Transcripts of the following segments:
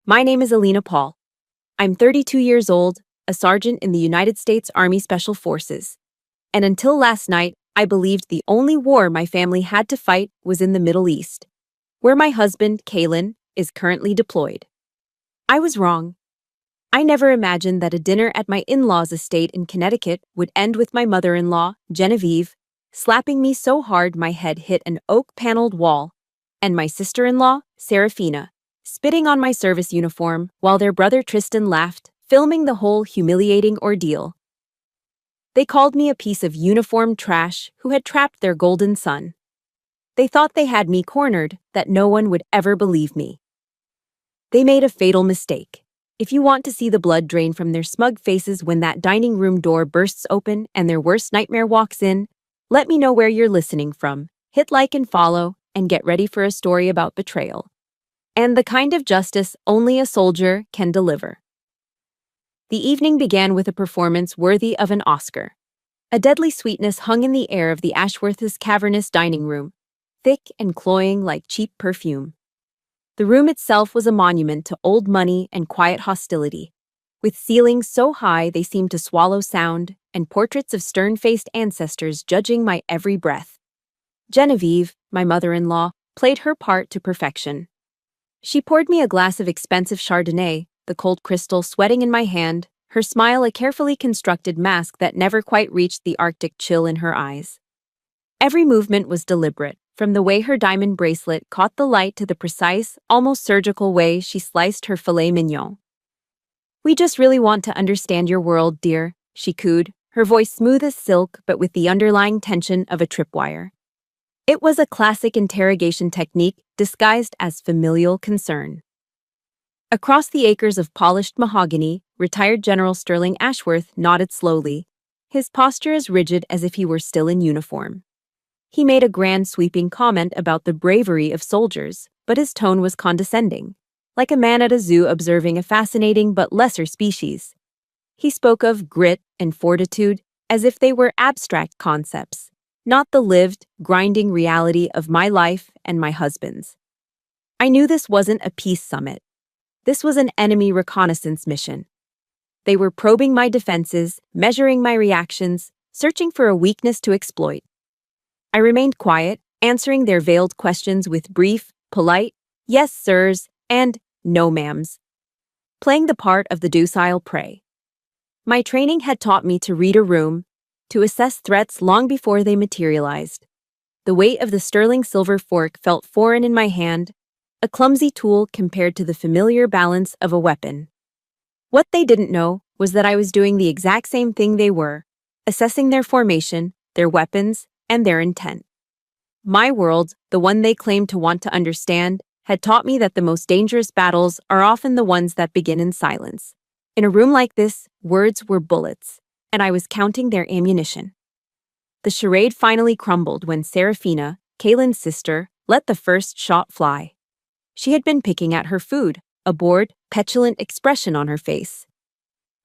My name is Alina Paul. I'm 32 years old, a sergeant in the United States Army Special Forces. And until last night, I believed the only war my family had to fight was in the Middle East, where my husband, Kalen, is currently deployed. I was wrong. I never imagined that a dinner at my in-laws' estate in Connecticut would end with my mother-in-law, Genevieve, slapping me so hard my head hit an oak-paneled wall, and my sister-in-law, Serafina, spitting on my service uniform while their brother Tristan laughed, filming the whole humiliating ordeal. They called me a piece of uniformed trash who had trapped their golden son. They thought they had me cornered, that no one would ever believe me. They made a fatal mistake. If you want to see the blood drain from their smug faces when that dining room door bursts open and their worst nightmare walks in, let me know where you're listening from. Hit like and follow, and get ready for a story about betrayal. And the kind of justice only a soldier can deliver. The evening began with a performance worthy of an Oscar. A deadly sweetness hung in the air of the Ashworth's cavernous dining room, thick and cloying like cheap perfume. The room itself was a monument to old money and quiet hostility, with ceilings so high they seemed to swallow sound, and portraits of stern-faced ancestors judging my every breath. Genevieve, my mother-in-law, played her part to perfection. She poured me a glass of expensive Chardonnay, the cold crystal sweating in my hand, her smile a carefully constructed mask that never quite reached the Arctic chill in her eyes. Every movement was deliberate, from the way her diamond bracelet caught the light to the precise, almost surgical way she sliced her filet mignon. "We just really want to understand your world, dear," she cooed, her voice smooth as silk but with the underlying tension of a tripwire. It was a classic interrogation technique disguised as familial concern. Across the acres of polished mahogany, retired General Sterling Ashworth nodded slowly, his posture as rigid as if he were still in uniform. He made a grand sweeping comment about the bravery of soldiers, but his tone was condescending, like a man at a zoo observing a fascinating but lesser species. He spoke of grit and fortitude as if they were abstract concepts, not the lived, grinding reality of my life and my husband's. I knew this wasn't a peace summit. This was an enemy reconnaissance mission. They were probing my defenses, measuring my reactions, searching for a weakness to exploit. I remained quiet, answering their veiled questions with brief, polite, "Yes, sirs," and "No, ma'ams," playing the part of the docile prey. My training had taught me to read a room, to assess threats long before they materialized. The weight of the sterling silver fork felt foreign in my hand, a clumsy tool compared to the familiar balance of a weapon. What they didn't know was that I was doing the exact same thing they were, assessing their formation, their weapons, and their intent. My world, the one they claimed to want to understand, had taught me that the most dangerous battles are often the ones that begin in silence. In a room like this, words were bullets, and I was counting their ammunition. The charade finally crumbled when Serafina, Kalen's sister, let the first shot fly. She had been picking at her food, a bored, petulant expression on her face.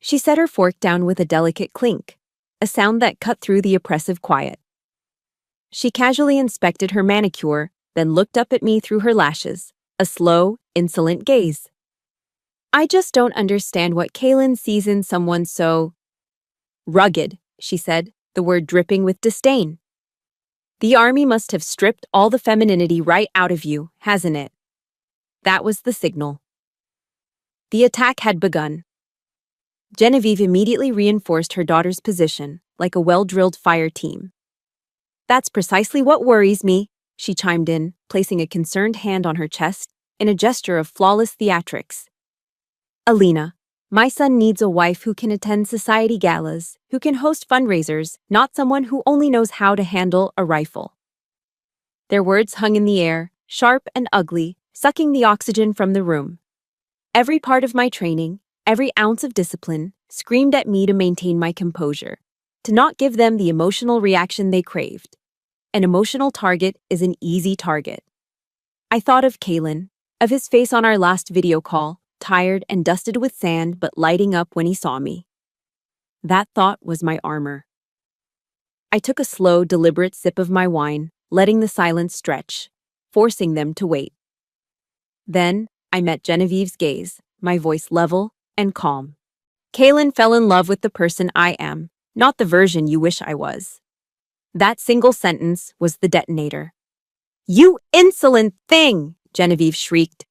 She set her fork down with a delicate clink, a sound that cut through the oppressive quiet. She casually inspected her manicure, then looked up at me through her lashes, a slow, insolent gaze. "I just don't understand what Kalen sees in someone so rugged," she said, the word dripping with disdain. "The army must have stripped all the femininity right out of you, hasn't it?" That was the signal. The attack had begun. Genevieve immediately reinforced her daughter's position, like a well-drilled fire team. "That's precisely what worries me," she chimed in, placing a concerned hand on her chest in a gesture of flawless theatrics. "Alina, my son needs a wife who can attend society galas, who can host fundraisers, not someone who only knows how to handle a rifle." Their words hung in the air, sharp and ugly, sucking the oxygen from the room. Every part of my training, every ounce of discipline, screamed at me to maintain my composure, to not give them the emotional reaction they craved. An emotional target is an easy target. I thought of Kalen, of his face on our last video call, tired and dusted with sand but lighting up when he saw me. That thought was my armor. I took a slow, deliberate sip of my wine, letting the silence stretch, forcing them to wait. Then I met Genevieve's gaze, my voice level and calm. Kaylin fell in love with the person I am, not the version you wish I was. That single sentence was the detonator. "You insolent thing!" Genevieve shrieked.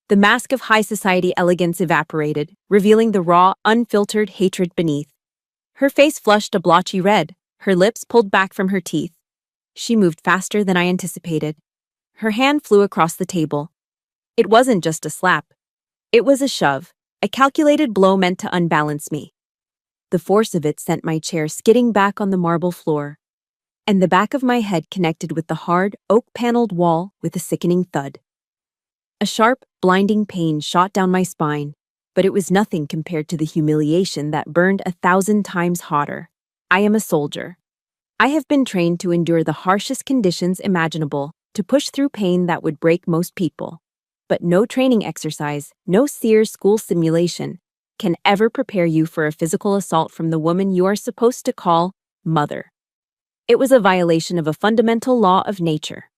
The mask of high society elegance evaporated, revealing the raw, unfiltered hatred beneath. Her face flushed a blotchy red, her lips pulled back from her teeth. She moved faster than I anticipated. Her hand flew across the table. It wasn't just a slap. It was a shove, a calculated blow meant to unbalance me. The force of it sent my chair skidding back on the marble floor, and the back of my head connected with the hard, oak-paneled wall with a sickening thud. A sharp, blinding pain shot down my spine, but it was nothing compared to the humiliation that burned 1,000 times hotter. I am a soldier. I have been trained to endure the harshest conditions imaginable, to push through pain that would break most people. But no training exercise, no Sears school simulation, can ever prepare you for a physical assault from the woman you are supposed to call mother. It was a violation of a fundamental law of nature.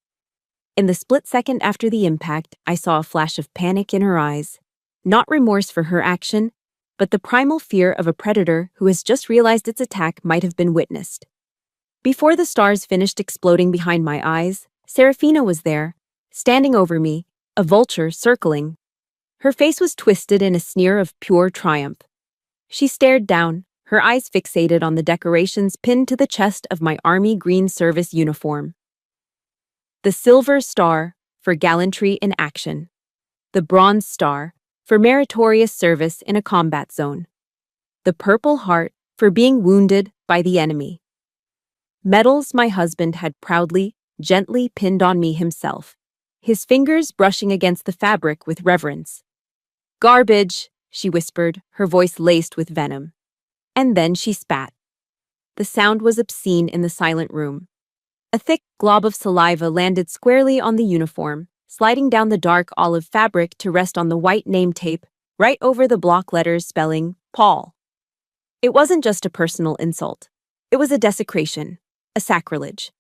In the split second after the impact, I saw a flash of panic in her eyes. Not remorse for her action, but the primal fear of a predator who has just realized its attack might have been witnessed. Before the stars finished exploding behind my eyes, Serafina was there, standing over me, a vulture circling. Her face was twisted in a sneer of pure triumph. She stared down, her eyes fixated on the decorations pinned to the chest of my Army Green Service uniform. The Silver Star, for gallantry in action. The Bronze Star, for meritorious service in a combat zone. The Purple Heart, for being wounded by the enemy. Medals my husband had proudly, gently pinned on me himself, his fingers brushing against the fabric with reverence. "Garbage," she whispered, her voice laced with venom. And then she spat. The sound was obscene in the silent room. A thick glob of saliva landed squarely on the uniform, sliding down the dark olive fabric to rest on the white name tape, right over the block letters spelling Paul. It wasn't just a personal insult. It was a desecration, a sacrilege.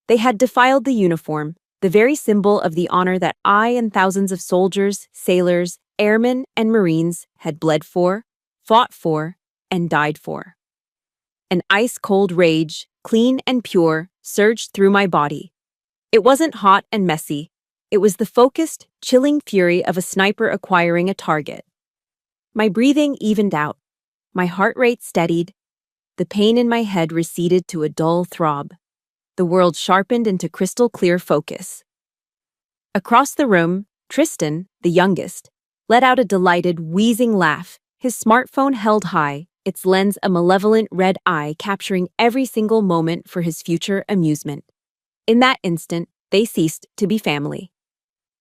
They had defiled the uniform, the very symbol of the honor that I and thousands of soldiers, sailors, airmen, and Marines had bled for, fought for, and died for. An ice-cold rage, clean and pure, surged through my body. It wasn't hot and messy. It was the focused, chilling fury of a sniper acquiring a target. My breathing evened out. My heart rate steadied. The pain in my head receded to a dull throb. The world sharpened into crystal-clear focus. Across the room, Tristan, the youngest, let out a delighted, wheezing laugh, his smartphone held high, its lens a malevolent red eye capturing every single moment for his future amusement. In that instant, they ceased to be family.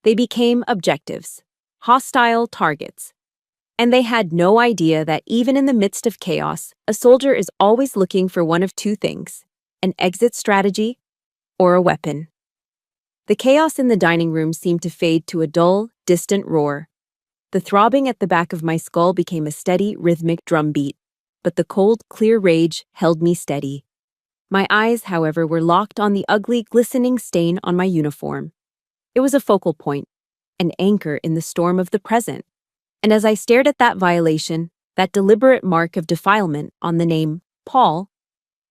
They became objectives, hostile targets. And they had no idea that even in the midst of chaos, a soldier is always looking for one of two things: an exit strategy or a weapon. The chaos in the dining room seemed to fade to a dull, distant roar. The throbbing at the back of my skull became a steady, rhythmic drumbeat, but the cold, clear rage held me steady. My eyes, however, were locked on the ugly, glistening stain on my uniform. It was a focal point, an anchor in the storm of the present. And as I stared at that violation, that deliberate mark of defilement on the name Paul,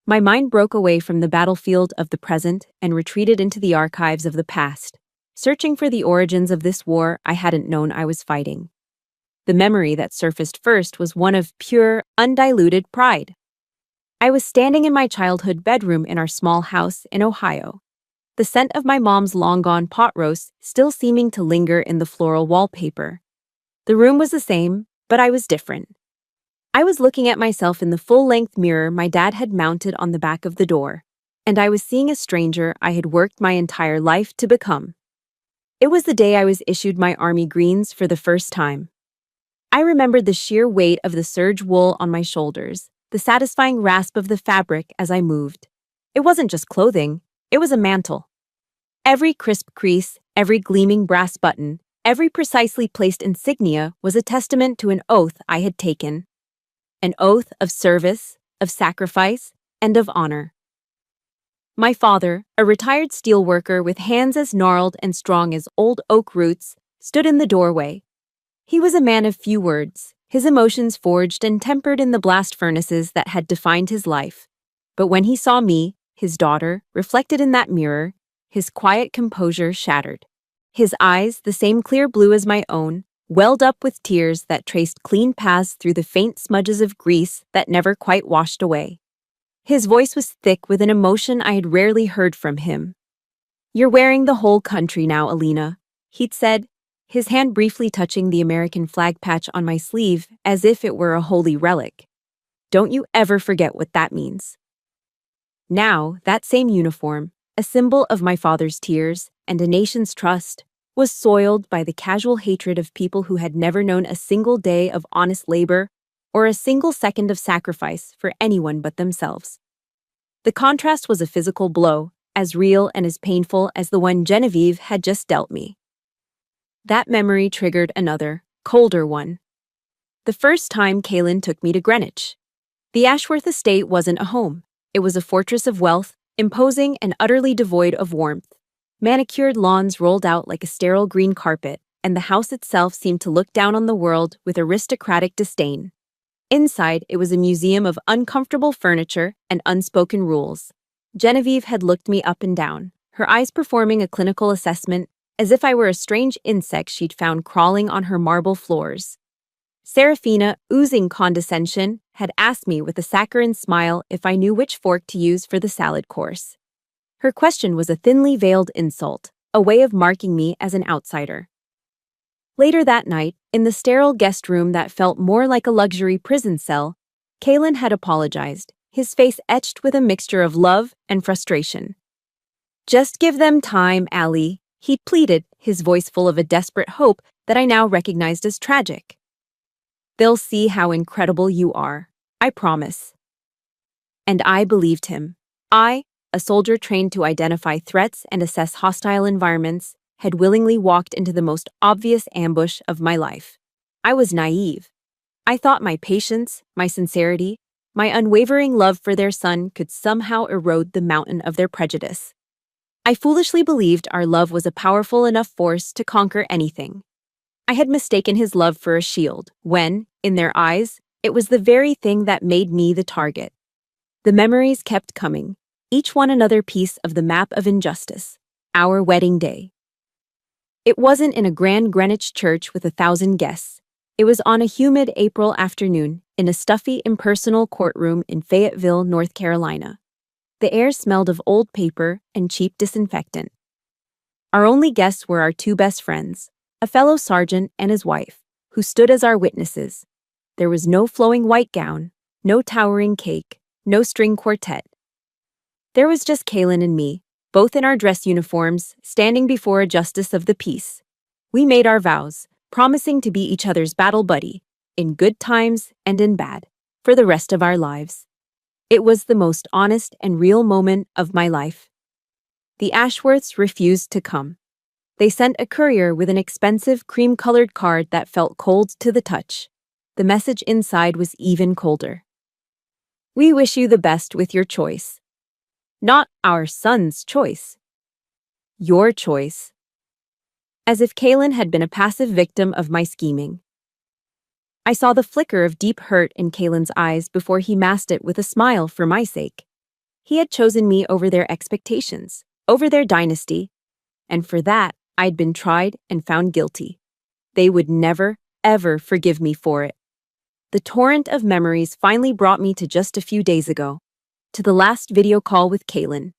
my mind broke away from the battlefield of the present and retreated into the archives of the past, searching for the origins of this war I hadn't known I was fighting. The memory that surfaced first was one of pure, undiluted pride. I was standing in my childhood bedroom in our small house in Ohio, the scent of my mom's long-gone pot roast still seeming to linger in the floral wallpaper. The room was the same, but I was different. I was looking at myself in the full-length mirror my dad had mounted on the back of the door, and I was seeing a stranger I had worked my entire life to become. It was the day I was issued my Army Greens for the first time. I remembered the sheer weight of the serge wool on my shoulders, the satisfying rasp of the fabric as I moved. It wasn't just clothing, it was a mantle. Every crisp crease, every gleaming brass button, every precisely placed insignia was a testament to an oath I had taken. An oath of service, of sacrifice, and of honor. My father, a retired steelworker with hands as gnarled and strong as old oak roots, stood in the doorway. He was a man of few words, his emotions forged and tempered in the blast furnaces that had defined his life. But when he saw me, his daughter, reflected in that mirror, his quiet composure shattered. His eyes, the same clear blue as my own, welled up with tears that traced clean paths through the faint smudges of grease that never quite washed away. His voice was thick with an emotion I had rarely heard from him. "You're wearing the whole country now, Alina," he'd said, his hand briefly touching the American flag patch on my sleeve as if it were a holy relic. "Don't you ever forget what that means." Now, that same uniform, a symbol of my father's tears and a nation's trust, was soiled by the casual hatred of people who had never known a single day of honest labor or a single second of sacrifice for anyone but themselves. The contrast was a physical blow, as real and as painful as the one Genevieve had just dealt me. That memory triggered another, colder one. The first time Kaylin took me to Greenwich. The Ashworth estate wasn't a home. It was a fortress of wealth, imposing and utterly devoid of warmth. Manicured lawns rolled out like a sterile green carpet, and the house itself seemed to look down on the world with aristocratic disdain. Inside, it was a museum of uncomfortable furniture and unspoken rules. Genevieve had looked me up and down, her eyes performing a clinical assessment, as if I were a strange insect she'd found crawling on her marble floors. Serafina, oozing condescension, had asked me with a saccharine smile if I knew which fork to use for the salad course. Her question was a thinly veiled insult, a way of marking me as an outsider. Later that night, in the sterile guest room that felt more like a luxury prison cell, Kaylin had apologized, his face etched with a mixture of love and frustration. "Just give them time, Allie," he'd pleaded, his voice full of a desperate hope that I now recognized as tragic. "They'll see how incredible you are, I promise." And I believed him. I, a soldier trained to identify threats and assess hostile environments, had willingly walked into the most obvious ambush of my life. I was naive. I thought my patience, my sincerity, my unwavering love for their son could somehow erode the mountain of their prejudice. I foolishly believed our love was a powerful enough force to conquer anything. I had mistaken his love for a shield, when, in their eyes, it was the very thing that made me the target. The memories kept coming, each one another piece of the map of injustice, our wedding day. It wasn't in a grand Greenwich church with 1,000 guests. It was on a humid April afternoon in a stuffy, impersonal courtroom in Fayetteville, North Carolina. The air smelled of old paper and cheap disinfectant. Our only guests were our two best friends, a fellow sergeant and his wife, who stood as our witnesses. There was no flowing white gown, no towering cake, no string quartet. There was just Kaylin and me, both in our dress uniforms, standing before a justice of the peace. We made our vows, promising to be each other's battle buddy, in good times and in bad, for the rest of our lives. It was the most honest and real moment of my life. The Ashworths refused to come. They sent a courier with an expensive cream-colored card that felt cold to the touch. The message inside was even colder. "We wish you the best with your choice." Not our son's choice. Your choice. As if Kaylin had been a passive victim of my scheming. I saw the flicker of deep hurt in Kaylin's eyes before he masked it with a smile for my sake. He had chosen me over their expectations, over their dynasty, and for that, I'd been tried and found guilty. They would never, ever forgive me for it. The torrent of memories finally brought me to just a few days ago, to the last video call with Kaylin.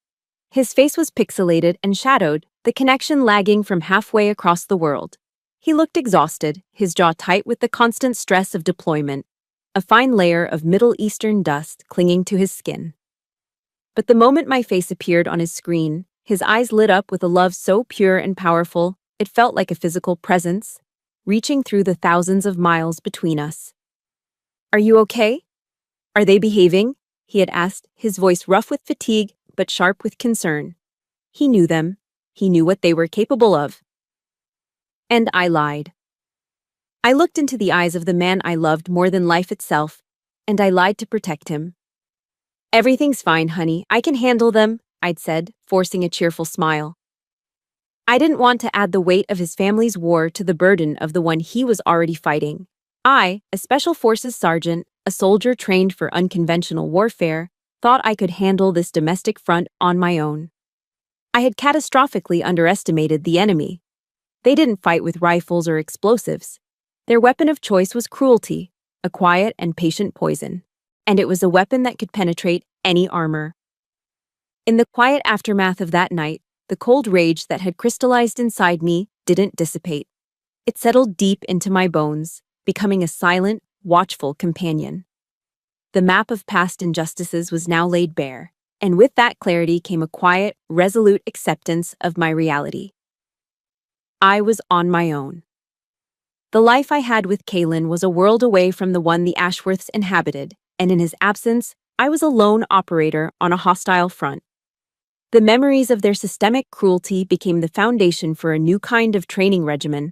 His face was pixelated and shadowed, the connection lagging from halfway across the world. He looked exhausted, his jaw tight with the constant stress of deployment, a fine layer of Middle Eastern dust clinging to his skin. But the moment my face appeared on his screen, his eyes lit up with a love so pure and powerful, it felt like a physical presence, reaching through the thousands of miles between us. "Are you okay? Are they behaving?" he had asked, his voice rough with fatigue but sharp with concern. He knew them. He knew what they were capable of. And I lied. I looked into the eyes of the man I loved more than life itself, and I lied to protect him. "Everything's fine, honey. I can handle them," I'd said, forcing a cheerful smile. I didn't want to add the weight of his family's war to the burden of the one he was already fighting. I, a Special Forces sergeant, a soldier trained for unconventional warfare, thought I could handle this domestic front on my own. I had catastrophically underestimated the enemy. They didn't fight with rifles or explosives. Their weapon of choice was cruelty, a quiet and patient poison, and it was a weapon that could penetrate any armor. In the quiet aftermath of that night, the cold rage that had crystallized inside me didn't dissipate. It settled deep into my bones, becoming a silent, watchful companion. The map of past injustices was now laid bare, and with that clarity came a quiet, resolute acceptance of my reality. I was on my own. The life I had with Kaylin was a world away from the one the Ashworths inhabited, and in his absence, I was a lone operator on a hostile front. The memories of their systemic cruelty became the foundation for a new kind of training regimen,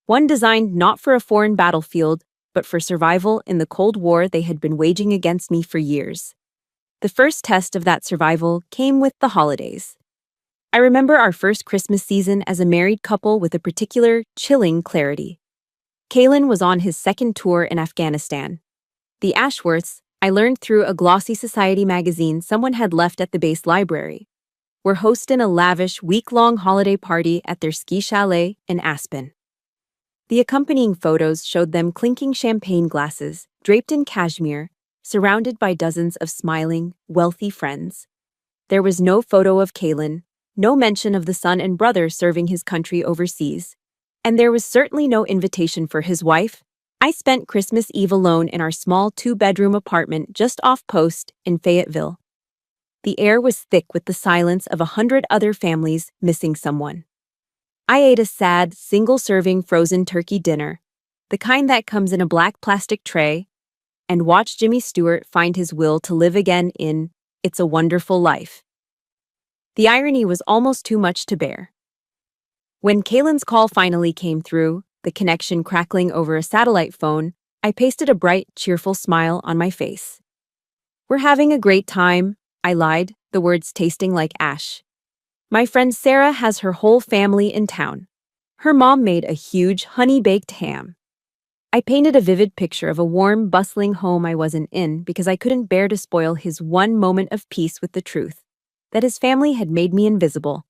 one designed not for a foreign battlefield, but for survival in the Cold War they had been waging against me for years. The first test of that survival came with the holidays. I remember our first Christmas season as a married couple with a particular, chilling clarity. Kaylin was on his second tour in Afghanistan. The Ashworths, I learned through a glossy society magazine someone had left at the base library, were hosting a lavish week-long holiday party at their ski chalet in Aspen. The accompanying photos showed them clinking champagne glasses, draped in cashmere, surrounded by dozens of smiling, wealthy friends. There was no photo of Kaylin, no mention of the son and brother serving his country overseas, and there was certainly no invitation for his wife. I spent Christmas Eve alone in our small 2-bedroom apartment just off Post in Fayetteville. The air was thick with the silence of 100 other families missing someone. I ate a sad, single-serving frozen turkey dinner, the kind that comes in a black plastic tray, and watched Jimmy Stewart find his will to live again in It's a Wonderful Life. The irony was almost too much to bear. When Kaylin's call finally came through, the connection crackling over a satellite phone, I pasted a bright, cheerful smile on my face. "We're having a great time," I lied, the words tasting like ash. "My friend Sarah has her whole family in town. Her mom made a huge honey-baked ham." I painted a vivid picture of a warm, bustling home I wasn't in because I couldn't bear to spoil his one moment of peace with the truth, that his family had made me invisible,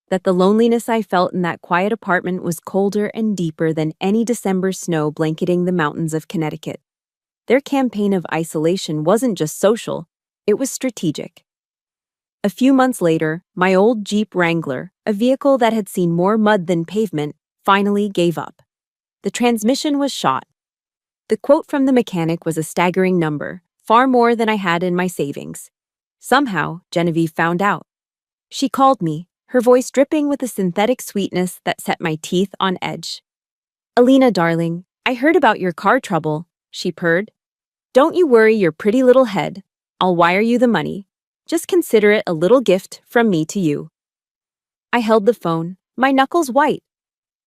that the loneliness I felt in that quiet apartment was colder and deeper than any December snow blanketing the mountains of Connecticut. Their campaign of isolation wasn't just social, it was strategic. A few months later, my old Jeep Wrangler, a vehicle that had seen more mud than pavement, finally gave up. The transmission was shot. The quote from the mechanic was a staggering number, far more than I had in my savings. Somehow, Genevieve found out. She called me, her voice dripping with a synthetic sweetness that set my teeth on edge. "Alina, darling, I heard about your car trouble," she purred. "Don't you worry your pretty little head. I'll wire you the money. Just consider it a little gift from me to you." I held the phone, my knuckles white.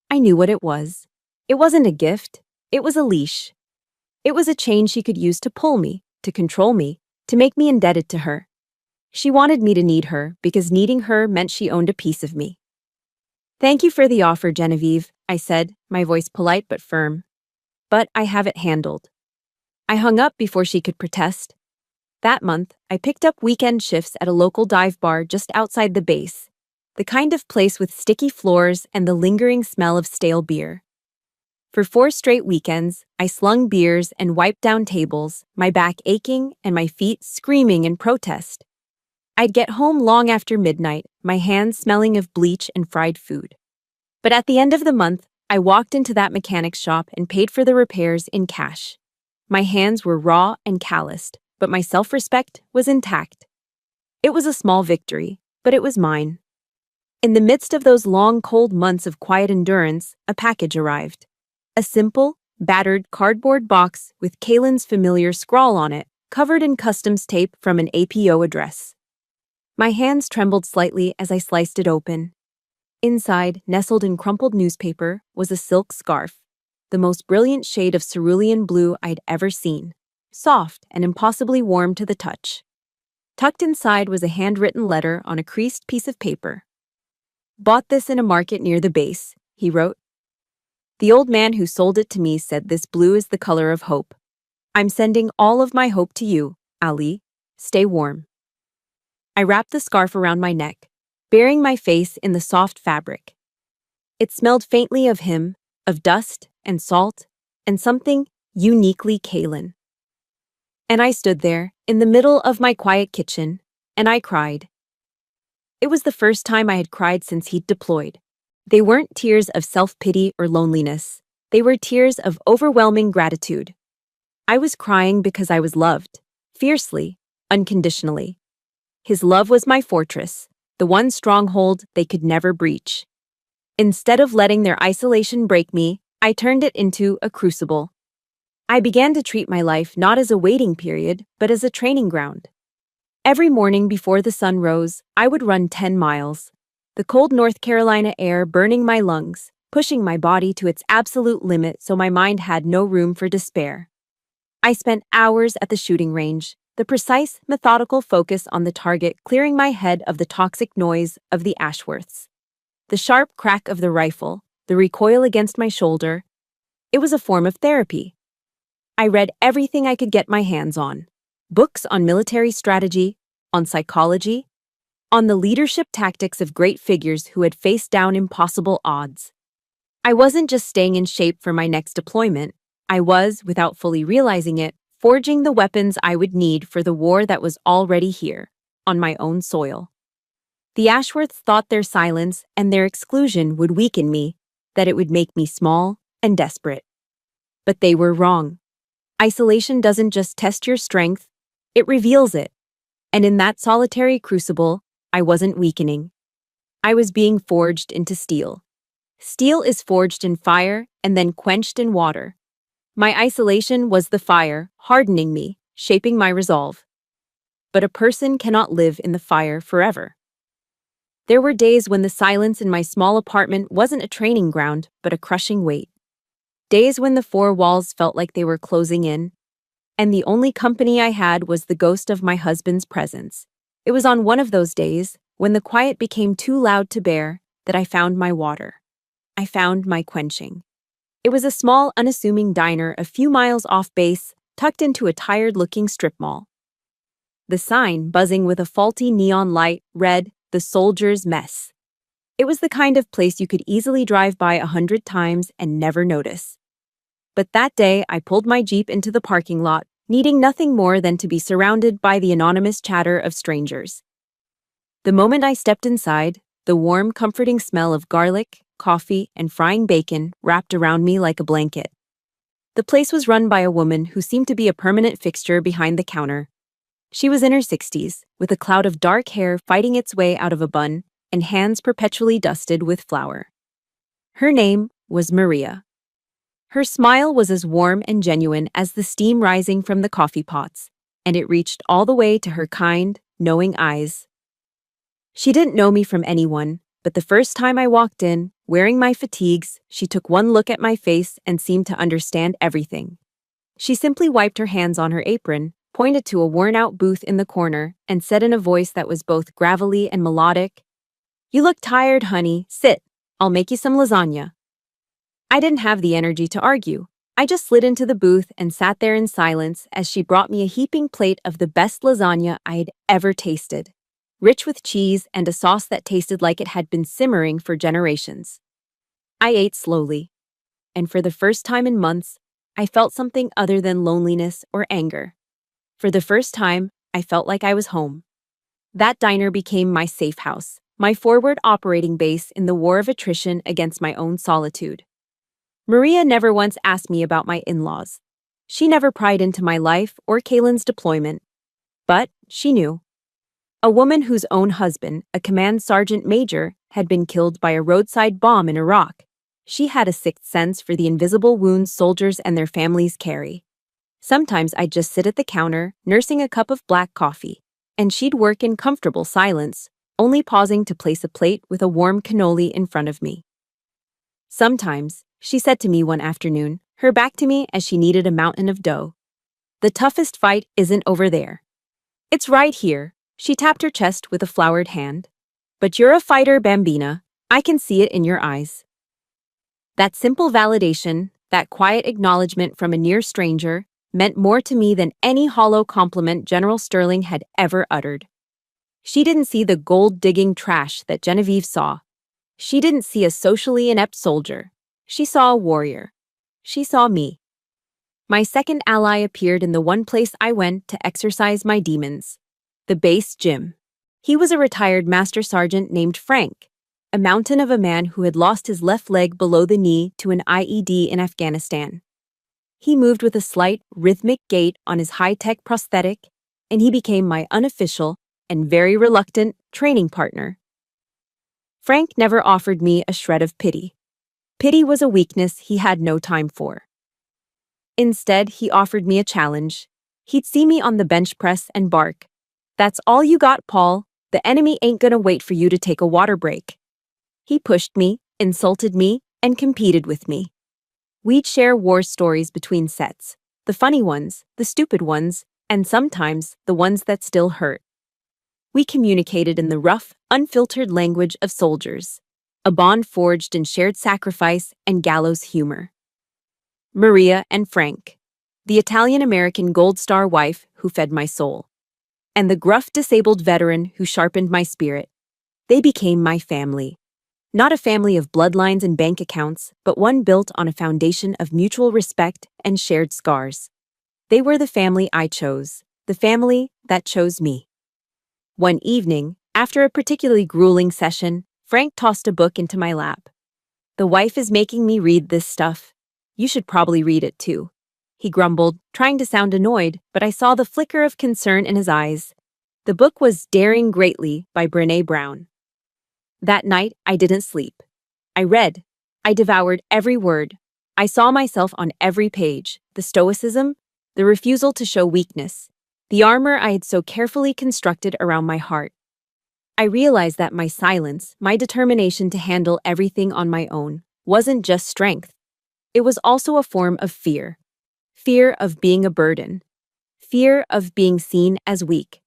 I knew what it was. It wasn't a gift, it was a leash. It was a chain she could use to pull me, to control me, to make me indebted to her. She wanted me to need her because needing her meant she owned a piece of me. "Thank you for the offer, Genevieve," I said, my voice polite but firm. "But I have it handled." I hung up before she could protest. That month, I picked up weekend shifts at a local dive bar just outside the base, the kind of place with sticky floors and the lingering smell of stale beer. For 4 straight weekends, I slung beers and wiped down tables, my back aching and my feet screaming in protest. I'd get home long after midnight, my hands smelling of bleach and fried food. But at the end of the month, I walked into that mechanic's shop and paid for the repairs in cash. My hands were raw and calloused, but my self-respect was intact. It was a small victory, but it was mine. In the midst of those long, cold months of quiet endurance, a package arrived. A simple, battered cardboard box with Kaylin's familiar scrawl on it, covered in customs tape from an APO address. My hands trembled slightly as I sliced it open. Inside, nestled in crumpled newspaper, was a silk scarf, the most brilliant shade of cerulean blue I'd ever seen, soft and impossibly warm to the touch. Tucked inside was a handwritten letter on a creased piece of paper. Bought this in a market near the base, he wrote. The old man who sold it to me said this blue is the color of hope. I'm sending all of my hope to you, Ali. Stay warm. I wrapped the scarf around my neck, burying my face in the soft fabric. It smelled faintly of him, of dust and salt, and something uniquely Kaylin. And I stood there, in the middle of my quiet kitchen, and I cried. It was the first time I had cried since he'd deployed. They weren't tears of self-pity or loneliness. They were tears of overwhelming gratitude. I was crying because I was loved, fiercely, unconditionally. His love was my fortress, the one stronghold they could never breach. Instead of letting their isolation break me, I turned it into a crucible. I began to treat my life not as a waiting period, but as a training ground. Every morning before the sun rose, I would run 10 miles. The cold North Carolina air burning my lungs, pushing my body to its absolute limit so my mind had no room for despair. I spent hours at the shooting range, the precise, methodical focus on the target clearing my head of the toxic noise of the Ashworths. The sharp crack of the rifle, the recoil against my shoulder. It was a form of therapy. I read everything I could get my hands on. Books on military strategy, on psychology, on the leadership tactics of great figures who had faced down impossible odds. I wasn't just staying in shape for my next deployment. I was, without fully realizing it, forging the weapons I would need for the war that was already here, on my own soil. The Ashworths thought their silence and their exclusion would weaken me, that it would make me small and desperate. But they were wrong. Isolation doesn't just test your strength, it reveals it. And in that solitary crucible, I wasn't weakening. I was being forged into steel. Steel is forged in fire and then quenched in water. My isolation was the fire, hardening me, shaping my resolve. But a person cannot live in the fire forever. There were days when the silence in my small apartment wasn't a training ground, but a crushing weight. Days when the four walls felt like they were closing in, and the only company I had was the ghost of my husband's presence. It was on one of those days, when the quiet became too loud to bear, that I found my water. I found my quenching. It was a small, unassuming diner a few miles off base, tucked into a tired-looking strip mall. The sign, buzzing with a faulty neon light, read, "The Soldier's Mess." It was the kind of place you could easily drive by 100 times and never notice. But that day, I pulled my Jeep into the parking lot, needing nothing more than to be surrounded by the anonymous chatter of strangers. The moment I stepped inside, the warm, comforting smell of garlic, coffee, and frying bacon wrapped around me like a blanket. The place was run by a woman who seemed to be a permanent fixture behind the counter. She was in her 60s, with a cloud of dark hair fighting its way out of a bun, and hands perpetually dusted with flour. Her name was Maria. Her smile was as warm and genuine as the steam rising from the coffee pots, and it reached all the way to her kind, knowing eyes. She didn't know me from anyone, but the first time I walked in, wearing my fatigues, she took one look at my face and seemed to understand everything. She simply wiped her hands on her apron, pointed to a worn-out booth in the corner, and said in a voice that was both gravelly and melodic, "You look tired, honey. Sit. I'll make you some lasagna." I didn't have the energy to argue. I just slid into the booth and sat there in silence as she brought me a heaping plate of the best lasagna I had ever tasted, rich with cheese and a sauce that tasted like it had been simmering for generations. I ate slowly, and for the first time in months, I felt something other than loneliness or anger. For the first time, I felt like I was home. That diner became my safe house, my forward operating base in the war of attrition against my own solitude. Maria never once asked me about my in-laws. She never pried into my life or Kaylin's deployment. But she knew. A woman whose own husband, a command sergeant major, had been killed by a roadside bomb in Iraq. She had a sixth sense for the invisible wounds soldiers and their families carry. Sometimes I'd just sit at the counter, nursing a cup of black coffee, and she'd work in comfortable silence, only pausing to place a plate with a warm cannoli in front of me. Sometimes, she said to me one afternoon, her back to me as she kneaded a mountain of dough, "The toughest fight isn't over there. It's right here." She tapped her chest with a floured hand. "But you're a fighter, Bambina. I can see it in your eyes. That simple validation, that quiet acknowledgement from a near stranger, meant more to me than any hollow compliment General Sterling had ever uttered. She didn't see the gold-digging trash that Genevieve saw. She didn't see a socially inept soldier. She saw a warrior. She saw me. My second ally appeared in the one place I went to exercise my demons, the base gym. He was a retired master sergeant named Frank, a mountain of a man who had lost his left leg below the knee to an IED in Afghanistan. He moved with a slight, rhythmic gait on his high-tech prosthetic, and he became my unofficial and very reluctant training partner. Frank never offered me a shred of pity. Pity was a weakness he had no time for. Instead, he offered me a challenge. He'd see me on the bench press and bark, "That's all you got, Paul. The enemy ain't gonna wait for you to take a water break." He pushed me, insulted me, and competed with me. We'd share war stories between sets, the funny ones, the stupid ones, and sometimes the ones that still hurt. We communicated in the rough, unfiltered language of soldiers, a bond forged in shared sacrifice and gallows humor. Maria and Frank, the Italian-American Gold Star wife who fed my soul, and the gruff disabled veteran who sharpened my spirit. They became my family. Not a family of bloodlines and bank accounts, but one built on a foundation of mutual respect and shared scars. They were the family I chose, the family that chose me. One evening, after a particularly grueling session, Frank tossed a book into my lap. "The wife is making me read this stuff. You should probably read it too," he grumbled, trying to sound annoyed, but I saw the flicker of concern in his eyes. The book was Daring Greatly by Brené Brown. That night, I didn't sleep. I read. I devoured every word. I saw myself on every page, the stoicism, the refusal to show weakness, the armor I had so carefully constructed around my heart. I realized that my silence, my determination to handle everything on my own, wasn't just strength. It was also a form of fear. Fear of being a burden. Fear of being seen as weak.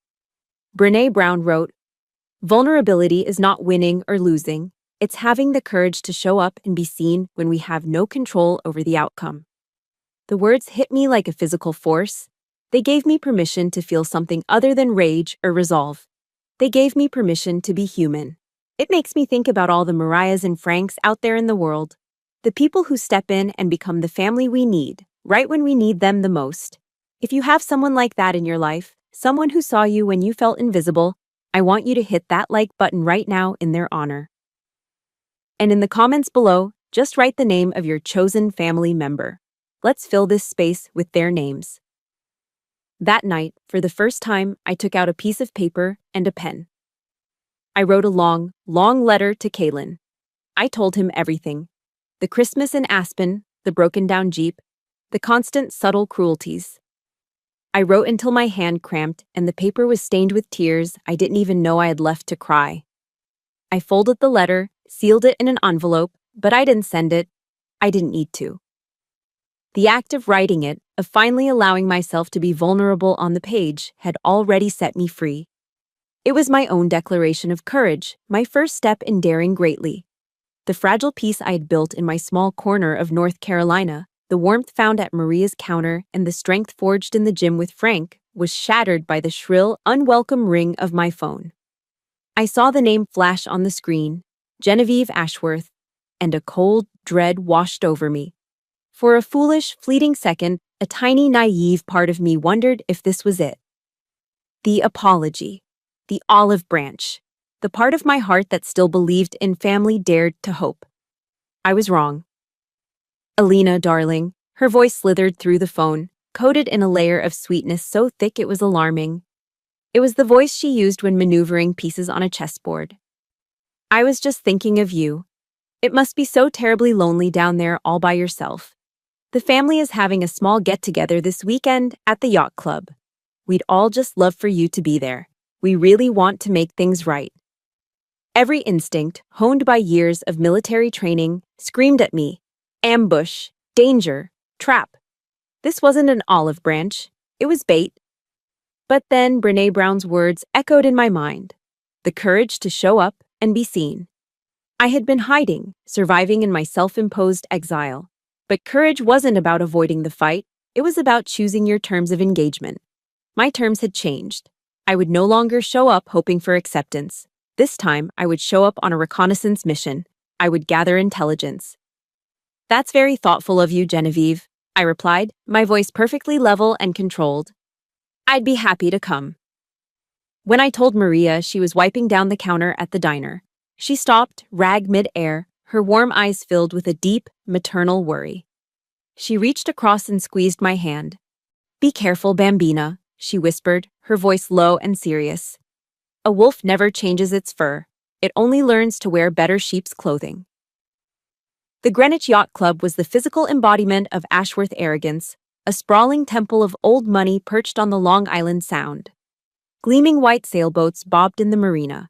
Brené Brown wrote, "Vulnerability is not winning or losing. It's having the courage to show up and be seen when we have no control over the outcome." The words hit me like a physical force. They gave me permission to feel something other than rage or resolve. They gave me permission to be human. It makes me think about all the Mariahs and Franks out there in the world. The people who step in and become the family we need, right when we need them the most. If you have someone like that in your life, someone who saw you when you felt invisible, I want you to hit that like button right now in their honor. And in the comments below, just write the name of your chosen family member. Let's fill this space with their names. That night, for the first time, I took out a piece of paper and a pen. I wrote a long, long letter to Kalen. I told him everything. The Christmas in Aspen, the broken-down Jeep, the constant subtle cruelties. I wrote until my hand cramped and the paper was stained with tears I didn't even know I had left to cry. I folded the letter, sealed it in an envelope, but I didn't send it. I didn't need to. The act of writing it, of finally allowing myself to be vulnerable on the page, had already set me free. It was my own declaration of courage, my first step in daring greatly. The fragile peace I had built in my small corner of North Carolina, the warmth found at Maria's counter, and the strength forged in the gym with Frank, was shattered by the shrill, unwelcome ring of my phone. I saw the name flash on the screen, Genevieve Ashworth, and a cold dread washed over me. For a foolish, fleeting second, a tiny, naive part of me wondered if this was it. The apology. The olive branch. The part of my heart that still believed in family dared to hope. I was wrong. "Alina, darling," her voice slithered through the phone, coated in a layer of sweetness so thick it was alarming. It was the voice she used when maneuvering pieces on a chessboard. "I was just thinking of you. It must be so terribly lonely down there all by yourself. The family is having a small get-together this weekend at the yacht club. We'd all just love for you to be there. We really want to make things right." Every instinct, honed by years of military training, screamed at me. Ambush, danger, trap. This wasn't an olive branch. It was bait. But then Brené Brown's words echoed in my mind. The courage to show up and be seen. I had been hiding, surviving in my self-imposed exile. But courage wasn't about avoiding the fight, it was about choosing your terms of engagement. My terms had changed. I would no longer show up hoping for acceptance. This time, I would show up on a reconnaissance mission. I would gather intelligence. That's very thoughtful of you, Genevieve, I replied, my voice perfectly level and controlled. I'd be happy to come. When I told Maria, she was wiping down the counter at the diner. She stopped, rag mid-air, her warm eyes filled with a deep, maternal worry. She reached across and squeezed my hand. Be careful, Bambina, she whispered, her voice low and serious. A wolf never changes its fur. It only learns to wear better sheep's clothing. The Greenwich Yacht Club was the physical embodiment of Ashworth arrogance, a sprawling temple of old money perched on the Long Island Sound. Gleaming white sailboats bobbed in the marina.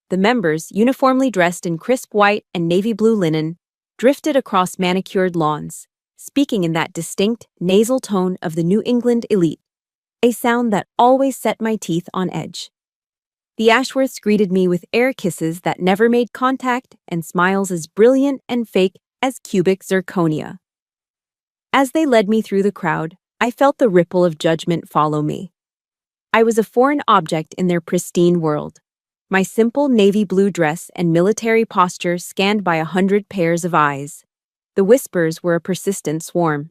The members, uniformly dressed in crisp white and navy blue linen, drifted across manicured lawns, speaking in that distinct, nasal tone of the New England elite, a sound that always set my teeth on edge. The Ashworths greeted me with air kisses that never made contact and smiles as brilliant and fake as cubic zirconia. As they led me through the crowd, I felt the ripple of judgment follow me. I was a foreign object in their pristine world. My simple navy blue dress and military posture scanned by 100 pairs of eyes. The whispers were a persistent swarm.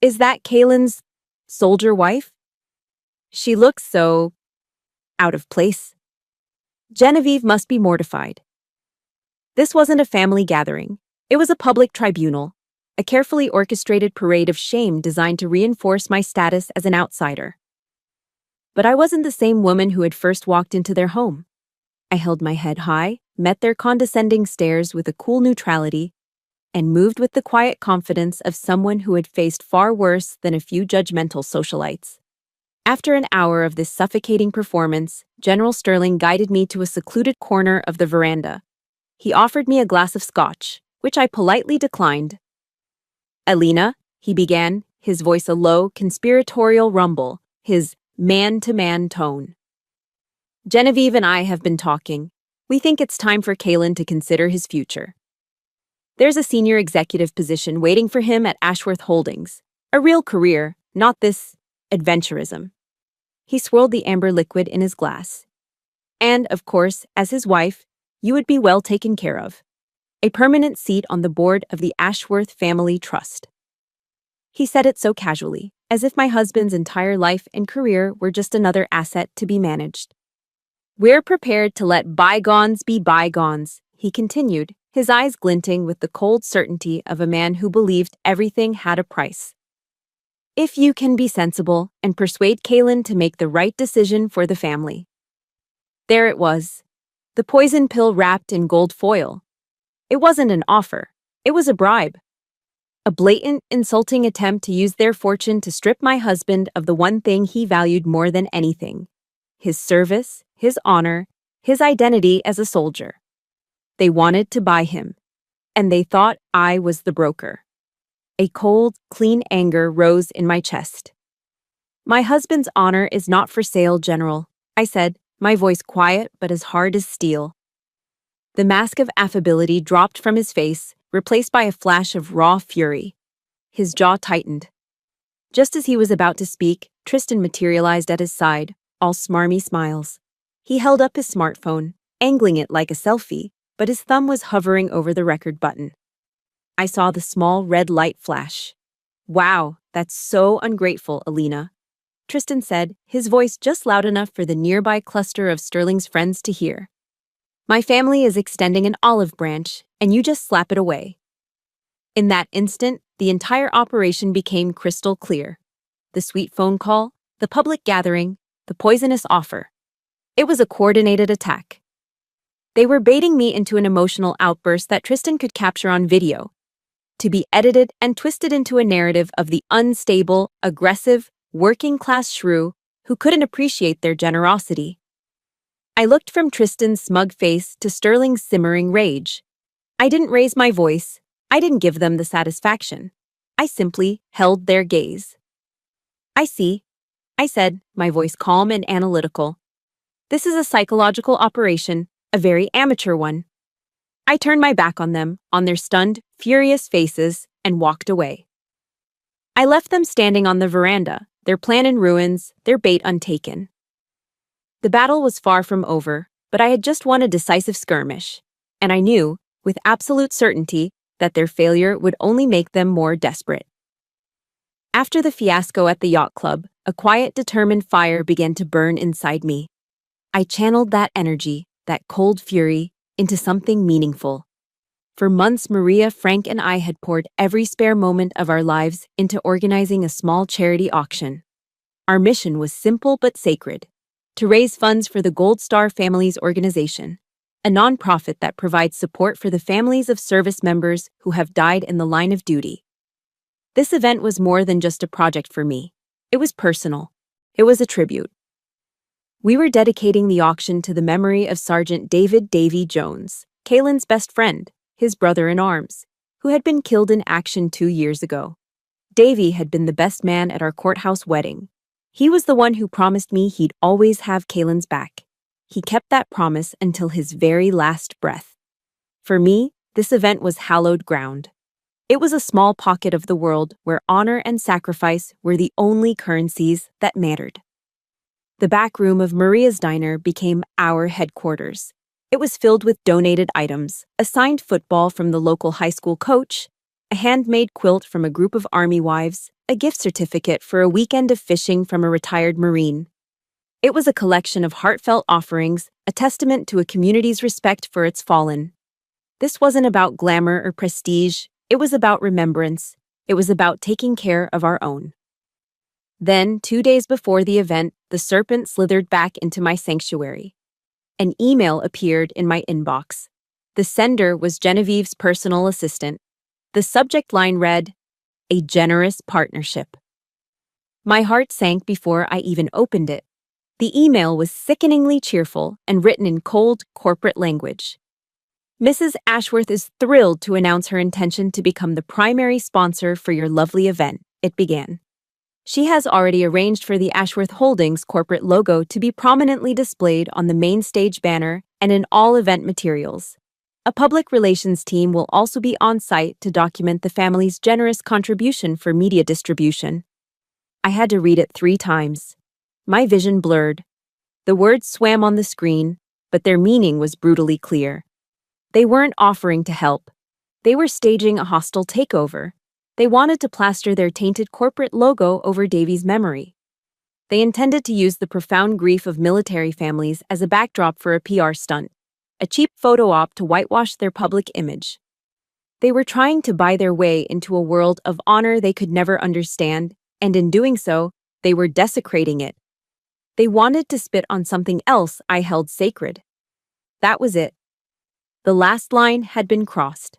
Is that Kaylin's soldier wife? She looks so out of place. Genevieve must be mortified. This wasn't a family gathering. It was a public tribunal, a carefully orchestrated parade of shame designed to reinforce my status as an outsider. But I wasn't the same woman who had first walked into their home. I held my head high, met their condescending stares with a cool neutrality, and moved with the quiet confidence of someone who had faced far worse than a few judgmental socialites. After an hour of this suffocating performance, General Sterling guided me to a secluded corner of the veranda. He offered me a glass of scotch, which I politely declined. Alina, he began, his voice a low, conspiratorial rumble, his man-to-man tone. Genevieve and I have been talking. We think it's time for Kaylin to consider his future. There's a senior executive position waiting for him at Ashworth Holdings. A real career, not this adventurism. He swirled the amber liquid in his glass. And, of course, as his wife, you would be well taken care of. A permanent seat on the board of the Ashworth Family Trust. He said it so casually, as if my husband's entire life and career were just another asset to be managed. We're prepared to let bygones be bygones, he continued, his eyes glinting with the cold certainty of a man who believed everything had a price. If you can be sensible and persuade Kaylin to make the right decision for the family. There it was, the poison pill wrapped in gold foil. It wasn't an offer, it was a bribe. A blatant, insulting attempt to use their fortune to strip my husband of the one thing he valued more than anything: his service, his honor, his identity as a soldier. They wanted to buy him, and they thought I was the broker. A cold, clean anger rose in my chest. My husband's honor is not for sale, General, I said, my voice quiet but as hard as steel. The mask of affability dropped from his face, replaced by a flash of raw fury. His jaw tightened. Just as he was about to speak, Tristan materialized at his side, all smarmy smiles. He held up his smartphone, angling it like a selfie, but his thumb was hovering over the record button. I saw the small red light flash. Wow, that's so ungrateful, Alina, Tristan said, his voice just loud enough for the nearby cluster of Sterling's friends to hear. My family is extending an olive branch, and you just slap it away. In that instant, the entire operation became crystal clear. The sweet phone call, the public gathering, the poisonous offer. It was a coordinated attack. They were baiting me into an emotional outburst that Tristan could capture on video, to be edited and twisted into a narrative of the unstable, aggressive, working-class shrew who couldn't appreciate their generosity. I looked from Tristan's smug face to Sterling's simmering rage. I didn't raise my voice. I didn't give them the satisfaction. I simply held their gaze. I see, I said, my voice calm and analytical. This is a psychological operation, a very amateur one. I turned my back on them, on their stunned, furious faces, and walked away. I left them standing on the veranda, their plan in ruins, their bait untaken. The battle was far from over, but I had just won a decisive skirmish, and I knew, with absolute certainty, that their failure would only make them more desperate. After the fiasco at the yacht club, a quiet, determined fire began to burn inside me. I channeled that energy, that cold fury, into something meaningful. For months, Maria, Frank, and I had poured every spare moment of our lives into organizing a small charity auction. Our mission was simple but sacred: to raise funds for the Gold Star Families Organization, a nonprofit that provides support for the families of service members who have died in the line of duty. This event was more than just a project for me. It was personal. It was a tribute. We were dedicating the auction to the memory of Sergeant David "Davy" Jones, Kaylin's best friend, his brother-in-arms, who had been killed in action 2 years ago. Davy had been the best man at our courthouse wedding. He was the one who promised me he'd always have Kaylin's back. He kept that promise until his very last breath. For me, this event was hallowed ground. It was a small pocket of the world where honor and sacrifice were the only currencies that mattered. The back room of Maria's diner became our headquarters. It was filled with donated items, a signed football from the local high school coach, a handmade quilt from a group of Army wives, a gift certificate for a weekend of fishing from a retired Marine. It was a collection of heartfelt offerings, a testament to a community's respect for its fallen. This wasn't about glamour or prestige. It was about remembrance. It was about taking care of our own. Then, 2 days before the event, the serpent slithered back into my sanctuary. An email appeared in my inbox. The sender was Genevieve's personal assistant. The subject line read, "A generous partnership." My heart sank before I even opened it. The email was sickeningly cheerful and written in cold, corporate language. "Mrs. Ashworth is thrilled to announce her intention to become the primary sponsor for your lovely event," it began. She has already arranged for the Ashworth Holdings corporate logo to be prominently displayed on the main stage banner and in all event materials. A public relations team will also be on site to document the family's generous contribution for media distribution. I had to read it 3 times. My vision blurred. The words swam on the screen, but their meaning was brutally clear. They weren't offering to help. They were staging a hostile takeover. They wanted to plaster their tainted corporate logo over Davy's memory. They intended to use the profound grief of military families as a backdrop for a PR stunt, a cheap photo op to whitewash their public image. They were trying to buy their way into a world of honor they could never understand, and in doing so, they were desecrating it. They wanted to spit on something else I held sacred. That was it. The last line had been crossed.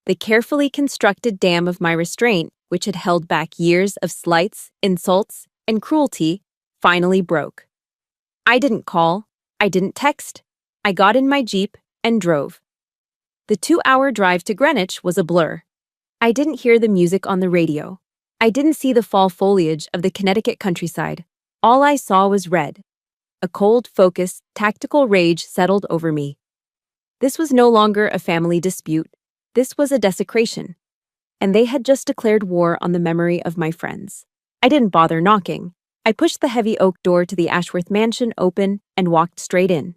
The carefully constructed dam of my restraint, which had held back years of slights, insults, and cruelty, finally broke. I didn't call. I didn't text. I got in my Jeep and drove. The 2-hour drive to Greenwich was a blur. I didn't hear the music on the radio. I didn't see the fall foliage of the Connecticut countryside. All I saw was red. A cold, focused, tactical rage settled over me. This was no longer a family dispute. This was a desecration. And they had just declared war on the memory of my friends. I didn't bother knocking. I pushed the heavy oak door to the Ashworth mansion open and walked straight in.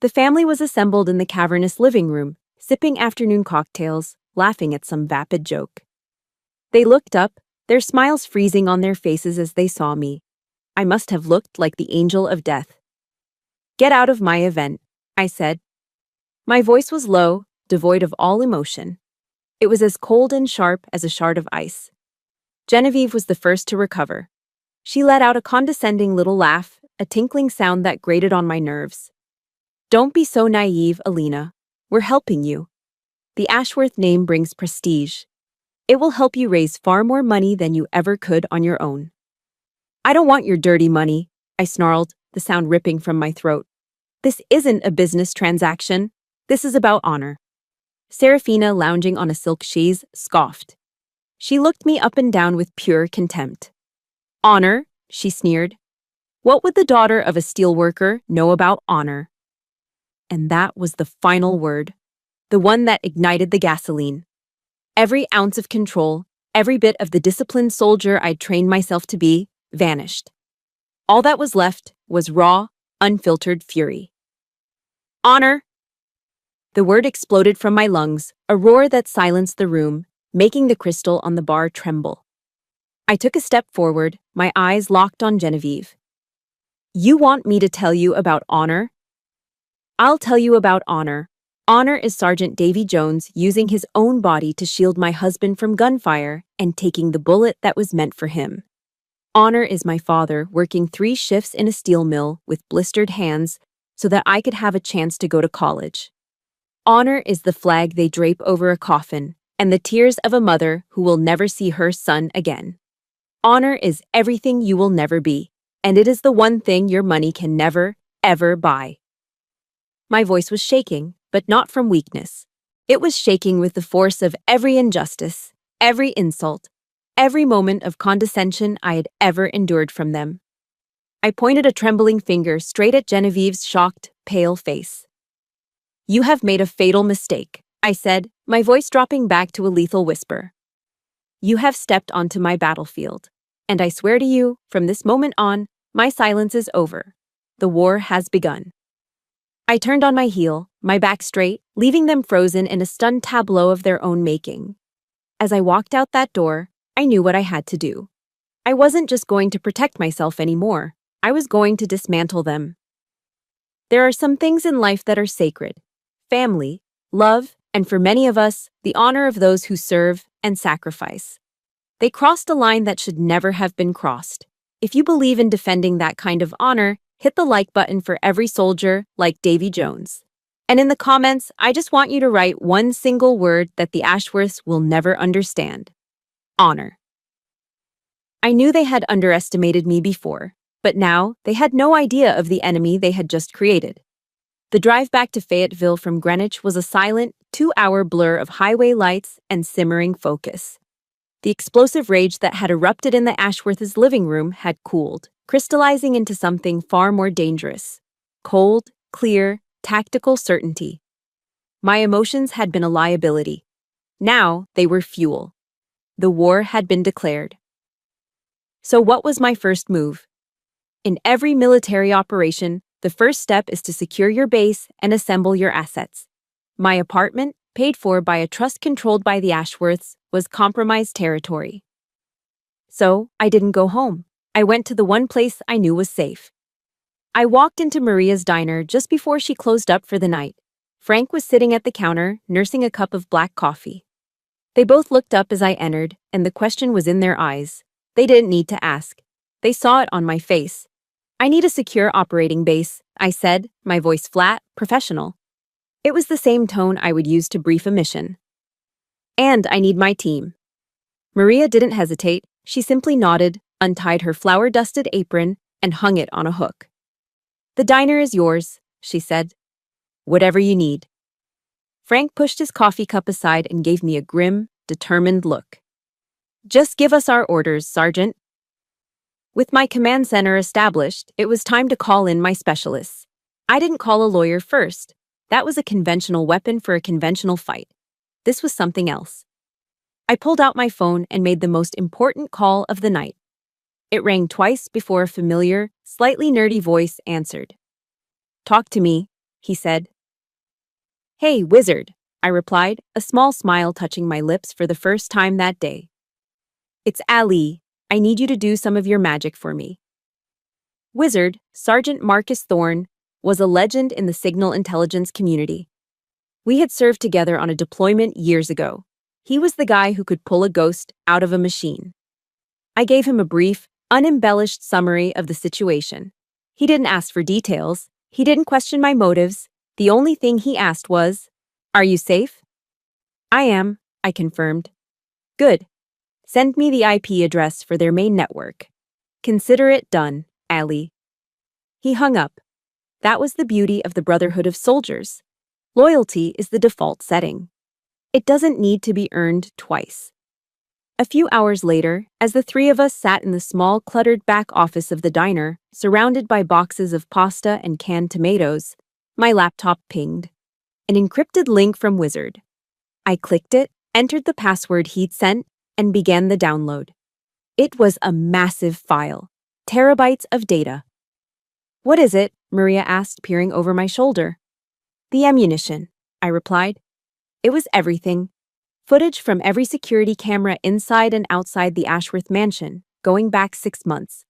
The family was assembled in the cavernous living room, sipping afternoon cocktails, laughing at some vapid joke. They looked up, their smiles freezing on their faces as they saw me. I must have looked like the angel of death. "Get out of my event," I said. My voice was low, devoid of all emotion. It was as cold and sharp as a shard of ice. Genevieve was the first to recover. She let out a condescending little laugh, a tinkling sound that grated on my nerves. "Don't be so naive, Alina. We're helping you. The Ashworth name brings prestige. It will help you raise far more money than you ever could on your own." "I don't want your dirty money," I snarled, the sound ripping from my throat. "This isn't a business transaction. This is about honor." Serafina, lounging on a silk chaise, scoffed. She looked me up and down with pure contempt. "Honor?" she sneered. "What would the daughter of a steelworker know about honor?" And that was the final word. the one that ignited the gasoline. Every ounce of control, every bit of the disciplined soldier I'd trained myself to be, vanished. All that was left was raw, unfiltered fury. Honor! The word exploded from my lungs, a roar that silenced the room, making the crystal on the bar tremble. I took a step forward, my eyes locked on Genevieve. You want me to tell you about honor? I'll tell you about honor. Honor is Sergeant Davy Jones using his own body to shield my husband from gunfire and taking the bullet that was meant for him. Honor is my father working 3 shifts in a steel mill with blistered hands so that I could have a chance to go to college. Honor is the flag they drape over a coffin and the tears of a mother who will never see her son again. Honor is everything you will never be, and it is the one thing your money can never, ever buy. My voice was shaking, but not from weakness. It was shaking with the force of every injustice, every insult, every moment of condescension I had ever endured from them. I pointed a trembling finger straight at Genevieve's shocked, pale face. You have made a fatal mistake, I said, my voice dropping back to a lethal whisper. You have stepped onto my battlefield, and I swear to you, from this moment on, my silence is over. The war has begun. I turned on my heel, my back straight, leaving them frozen in a stunned tableau of their own making. As I walked out that door, I knew what I had to do. I wasn't just going to protect myself anymore. I was going to dismantle them. There are some things in life that are sacred. Family, love, and for many of us, the honor of those who serve and sacrifice. They crossed a line that should never have been crossed. If you believe in defending that kind of honor, hit the like button for every soldier like Davy Jones. And in the comments, I just want you to write one single word that the Ashworths will never understand. Honor. I knew they had underestimated me before, but now they had no idea of the enemy they had just created. The drive back to Fayetteville from Greenwich was a silent, 2-hour blur of highway lights and simmering focus. The explosive rage that had erupted in the Ashworths' living room had cooled, crystallizing into something far more dangerous. Cold, clear, tactical certainty. My emotions had been a liability. Now they were fuel. The war had been declared. So what was my first move? In every military operation, the first step is to secure your base and assemble your assets. My apartment, paid for by a trust controlled by the Ashworths, was compromised territory. So I didn't go home. I went to the one place I knew was safe. I walked into Maria's diner just before she closed up for the night. Frank was sitting at the counter, nursing a cup of black coffee. They both looked up as I entered, and the question was in their eyes. They didn't need to ask. They saw it on my face. I need a secure operating base, I said, my voice flat, professional. It was the same tone I would use to brief a mission. And I need my team. Maria didn't hesitate. She simply nodded, untied her flour-dusted apron, and hung it on a hook. The diner is yours, she said. Whatever you need. Frank pushed his coffee cup aside and gave me a grim, determined look. Just give us our orders, Sergeant. With my command center established, it was time to call in my specialists. I didn't call a lawyer first. That was a conventional weapon for a conventional fight. This was something else. I pulled out my phone and made the most important call of the night. It rang twice before a familiar, slightly nerdy voice answered. Talk to me, he said. Hey, wizard, I replied, a small smile touching my lips for the first time that day. It's Ali. I need you to do some of your magic for me. Wizard, Sergeant Marcus Thorne, was a legend in the signal intelligence community. We had served together on a deployment years ago. He was the guy who could pull a ghost out of a machine. I gave him a brief, unembellished summary of the situation. He didn't ask for details. He didn't question my motives. The only thing he asked was, "Are you safe?" "I am," I confirmed. "Good. Send me the IP address for their main network. Consider it done, Ali." He hung up. That was the beauty of the Brotherhood of Soldiers. Loyalty is the default setting. It doesn't need to be earned twice. A few hours later, as the three of us sat in the small, cluttered back office of the diner, surrounded by boxes of pasta and canned tomatoes, my laptop pinged. an encrypted link from Wizard. I clicked it, entered the password he'd sent, and began the download. It was a massive file, terabytes of data. "What is it?" Maria asked, peering over my shoulder. "The ammunition," I replied. It was everything. Footage from every security camera inside and outside the Ashworth mansion, going back 6 months.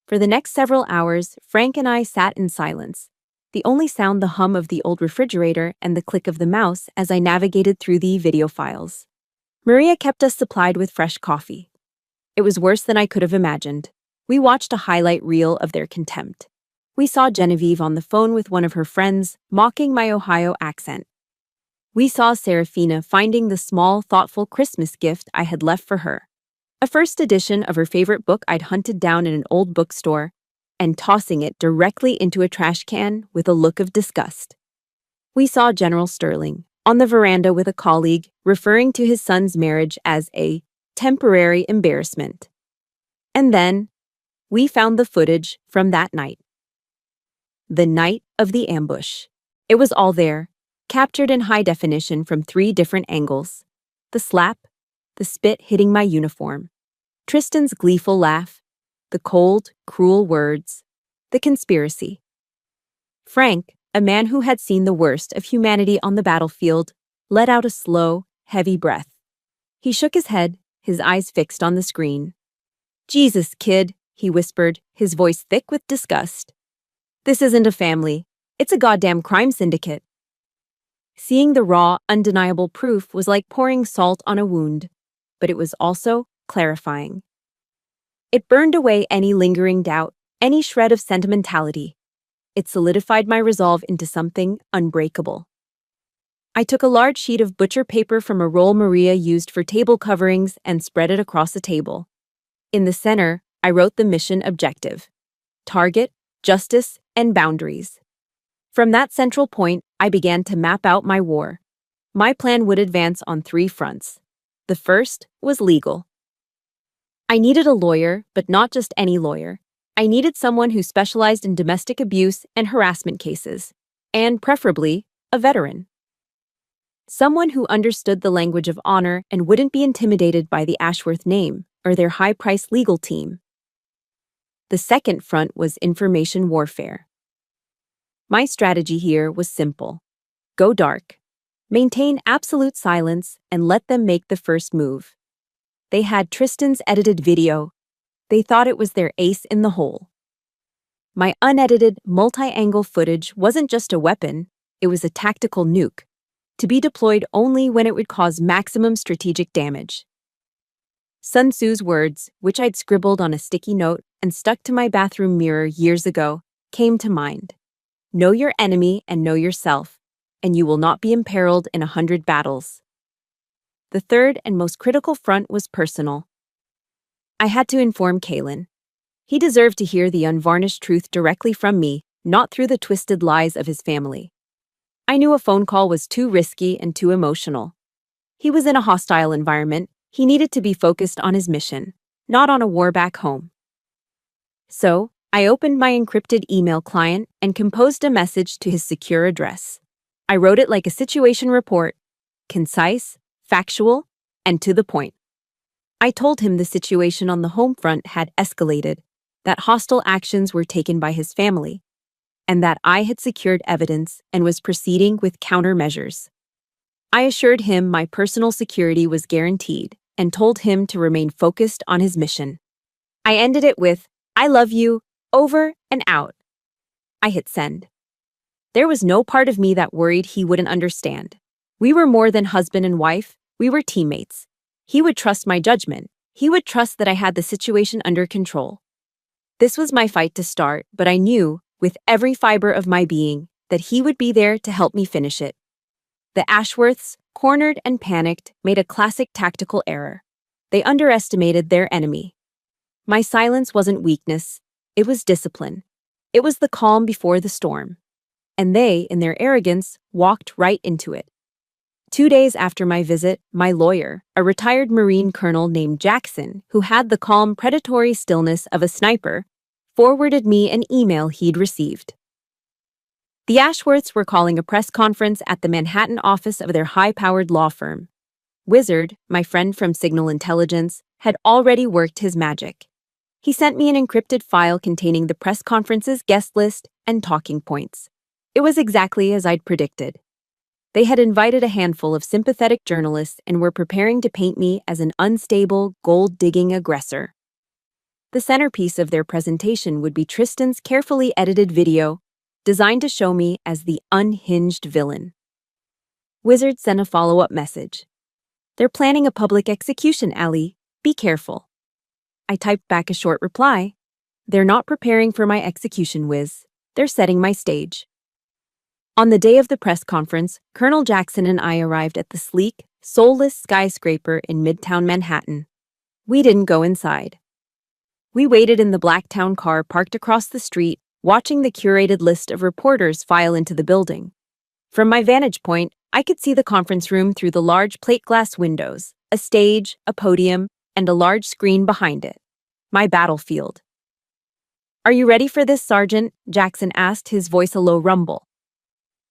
For the next several hours, Frank and I sat in silence, the only sound the hum of the old refrigerator and the click of the mouse as I navigated through the video files. Maria kept us supplied with fresh coffee. It was worse than I could have imagined. We watched a highlight reel of their contempt. We saw Genevieve on the phone with one of her friends, mocking my Ohio accent. We saw Serafina finding the small, thoughtful Christmas gift I had left for her, a first edition of her favorite book I'd hunted down in an old bookstore, and tossing it directly into a trash can with a look of disgust. We saw General Sterling, on the veranda with a colleague, referring to his son's marriage as a temporary embarrassment. And then, we found the footage from that night. The night of the ambush. It was all there, captured in high definition from 3 different angles. The slap, the spit hitting my uniform, Tristan's gleeful laugh, the cold, cruel words, the conspiracy. Frank, a man who had seen the worst of humanity on the battlefield, let out a slow, heavy breath. He shook his head, his eyes fixed on the screen. "Jesus, kid," he whispered, his voice thick with disgust. "This isn't a family. It's a goddamn crime syndicate." Seeing the raw, undeniable proof was like pouring salt on a wound, but it was also clarifying. It burned away any lingering doubt, any shred of sentimentality. It solidified my resolve into something unbreakable. I took a large sheet of butcher paper from a roll Maria used for table coverings and spread it across the table. In the center, I wrote the mission objective: target, justice, and boundaries. From that central point, I began to map out my war. My plan would advance on 3 fronts. The first was legal. I needed a lawyer, but not just any lawyer. I needed someone who specialized in domestic abuse and harassment cases, and preferably, a veteran. Someone who understood the language of honor and wouldn't be intimidated by the Ashworth name or their high-priced legal team. The second front was information warfare. My strategy here was simple. Go dark. Maintain absolute silence and let them make the first move. They had Tristan's edited video. They thought it was their ace in the hole. My unedited, multi-angle footage wasn't just a weapon, it was a tactical nuke, to be deployed only when it would cause maximum strategic damage. Sun Tzu's words, which I'd scribbled on a sticky note and stuck to my bathroom mirror years ago, came to mind. Know your enemy and know yourself, and you will not be imperiled in 100 battles. The third and most critical front was personal. I had to inform Kalen. He deserved to hear the unvarnished truth directly from me, not through the twisted lies of his family. I knew a phone call was too risky and too emotional. He was in a hostile environment. He needed to be focused on his mission, not on a war back home. So, I opened my encrypted email client and composed a message to his secure address. I wrote it like a situation report, concise, factual, and to the point. I told him the situation on the home front had escalated, that hostile actions were taken by his family, and that I had secured evidence and was proceeding with countermeasures. I assured him my personal security was guaranteed and told him to remain focused on his mission. I ended it with, "I love you, over and out." I hit send. There was no part of me that worried he wouldn't understand. We were more than husband and wife, we were teammates. He would trust my judgment. He would trust that I had the situation under control. This was my fight to start, but I knew, with every fiber of my being, that he would be there to help me finish it. The Ashworths, cornered and panicked, made a classic tactical error. They underestimated their enemy. My silence wasn't weakness, it was discipline. It was the calm before the storm. And they, in their arrogance, walked right into it. 2 days after my visit, my lawyer, a retired Marine colonel named Jackson, who had the calm, predatory stillness of a sniper, forwarded me an email he'd received. The Ashworths were calling a press conference at the Manhattan office of their high-powered law firm. Wizard, my friend from Signal Intelligence, had already worked his magic. He sent me an encrypted file containing the press conference's guest list and talking points. It was exactly as I'd predicted. They had invited a handful of sympathetic journalists and were preparing to paint me as an unstable, gold-digging aggressor. The centerpiece of their presentation would be Tristan's carefully edited video, designed to show me as the unhinged villain. Wizard sent a follow-up message. "They're planning a public execution, Allie. Be careful." I typed back a short reply. "They're not preparing for my execution, Wiz. They're setting my stage." On the day of the press conference, Colonel Jackson and I arrived at the sleek, soulless skyscraper in Midtown Manhattan. We didn't go inside. We waited in the black town car parked across the street, watching the curated list of reporters file into the building. From my vantage point, I could see the conference room through the large plate glass windows, a stage, a podium, and a large screen behind it. My battlefield. "Are you ready for this, Sergeant?" Jackson asked, his voice a low rumble.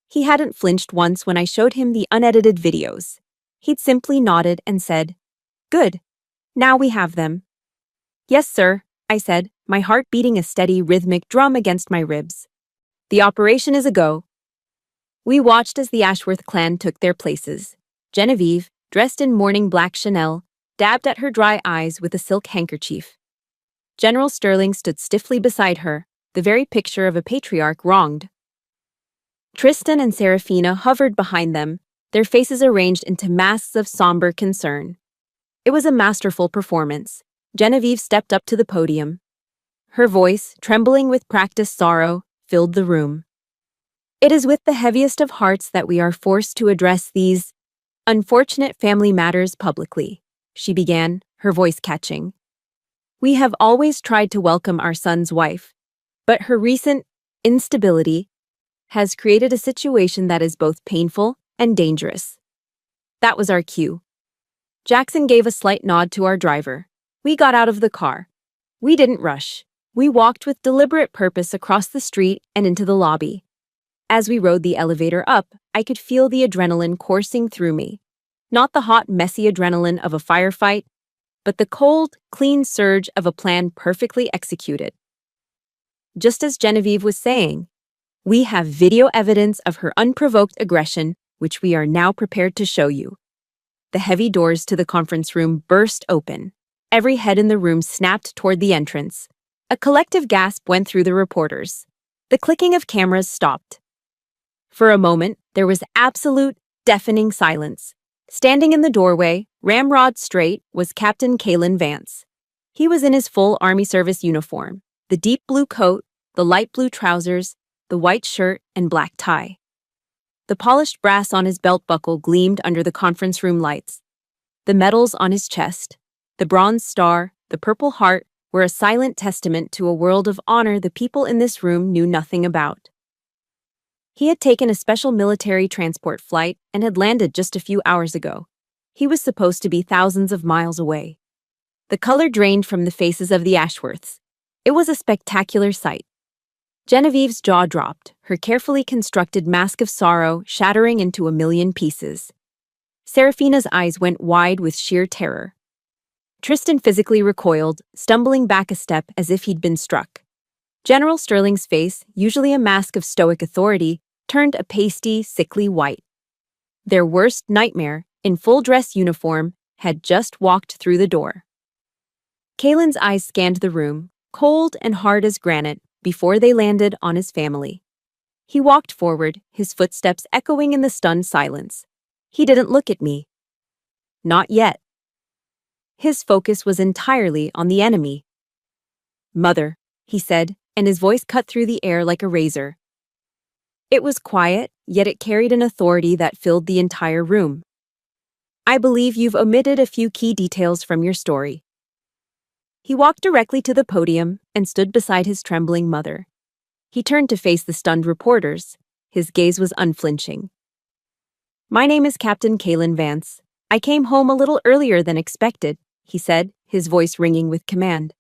He hadn't flinched once when I showed him the unedited videos. He'd simply nodded and said, "Good. Now we have them." "Yes, sir," I said, my heart beating a steady, rhythmic drum against my ribs. "The operation is a go." We watched as the Ashworth clan took their places. Genevieve, dressed in morning black Chanel, dabbed at her dry eyes with a silk handkerchief. General Sterling stood stiffly beside her, the very picture of a patriarch wronged. Tristan and Serafina hovered behind them, their faces arranged into masks of somber concern. It was a masterful performance. Genevieve stepped up to the podium. Her voice, trembling with practiced sorrow, filled the room. "It is with the heaviest of hearts that we are forced to address these unfortunate family matters publicly," she began, her voice catching. "We have always tried to welcome our son's wife, but her recent instability has created a situation that is both painful and dangerous." That was our cue. Jackson gave a slight nod to our driver. We got out of the car. We didn't rush. We walked with deliberate purpose across the street and into the lobby. As we rode the elevator up, I could feel the adrenaline coursing through me. Not the hot, messy adrenaline of a firefight, but the cold, clean surge of a plan perfectly executed. Just as Genevieve was saying, we have video evidence of her unprovoked aggression, which we are now prepared to show you. The heavy doors to the conference room burst open. Every head in the room snapped toward the entrance. A collective gasp went through the reporters. The clicking of cameras stopped. For a moment, there was absolute, deafening silence. Standing in the doorway, ramrod straight, was Captain Kalen Vance. He was in his full Army service uniform, the deep blue coat, the light blue trousers, the white shirt, and black tie. The polished brass on his belt buckle gleamed under the conference room lights. The medals on his chest, the bronze star, the purple heart, were a silent testament to a world of honor the people in this room knew nothing about. He had taken a special military transport flight and had landed just a few hours ago. He was supposed to be thousands of miles away. The color drained from the faces of the Ashworths. It was a spectacular sight. Genevieve's jaw dropped, her carefully constructed mask of sorrow shattering into a million pieces. Serafina's eyes went wide with sheer terror. Tristan physically recoiled, stumbling back a step as if he'd been struck. General Sterling's face, usually a mask of stoic authority, turned a pasty, sickly white. Their worst nightmare, in full-dress uniform, had just walked through the door. Kalen's eyes scanned the room, cold and hard as granite, before they landed on his family. He walked forward, his footsteps echoing in the stunned silence. He didn't look at me. Not yet. His focus was entirely on the enemy. "Mother," he said, and his voice cut through the air like a razor. It was quiet, yet it carried an authority that filled the entire room. "I believe you've omitted a few key details from your story." He walked directly to the podium and stood beside his trembling mother. He turned to face the stunned reporters. His gaze was unflinching. "My name is Captain Kalen Vance. I came home a little earlier than expected," he said, his voice ringing with command.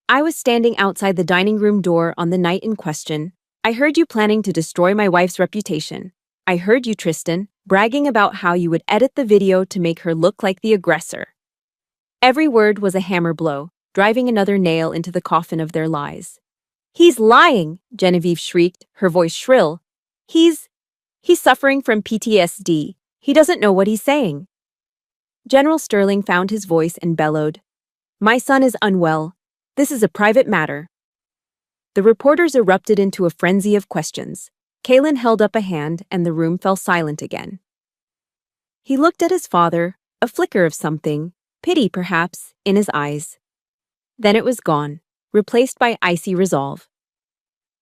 "I was standing outside the dining room door on the night in question. I heard you planning to destroy my wife's reputation. I heard you, Tristan, bragging about how you would edit the video to make her look like the aggressor. Every word was a hammer blow, driving another nail into the coffin of their lies. He's lying, Genevieve shrieked, her voice shrill. He's suffering from PTSD. He doesn't know what he's saying. General Sterling found his voice and bellowed, My son is unwell. This is a private matter. The reporters erupted into a frenzy of questions. Kalen held up a hand and the room fell silent again. He looked at his father, a flicker of something, pity perhaps, in his eyes. Then it was gone, replaced by icy resolve.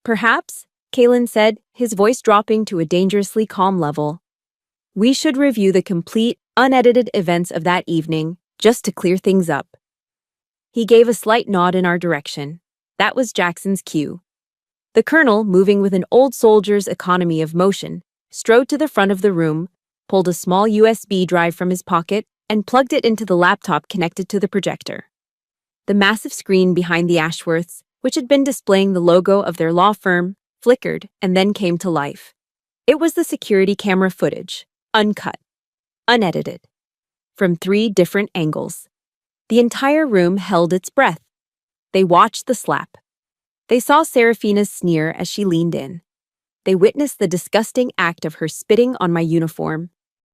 Perhaps, Kalen said, his voice dropping to a dangerously calm level, we should review the complete, unedited events of that evening, just to clear things up. He gave a slight nod in our direction. That was Jackson's cue. The colonel, moving with an old soldier's economy of motion, strode to the front of the room, pulled a small USB drive from his pocket, and plugged it into the laptop connected to the projector. The massive screen behind the Ashworths, which had been displaying the logo of their law firm, flickered and then came to life. It was the security camera footage, uncut, unedited, from 3 different angles. The entire room held its breath. They watched the slap. They saw Serafina's sneer as she leaned in. They witnessed the disgusting act of her spitting on my uniform.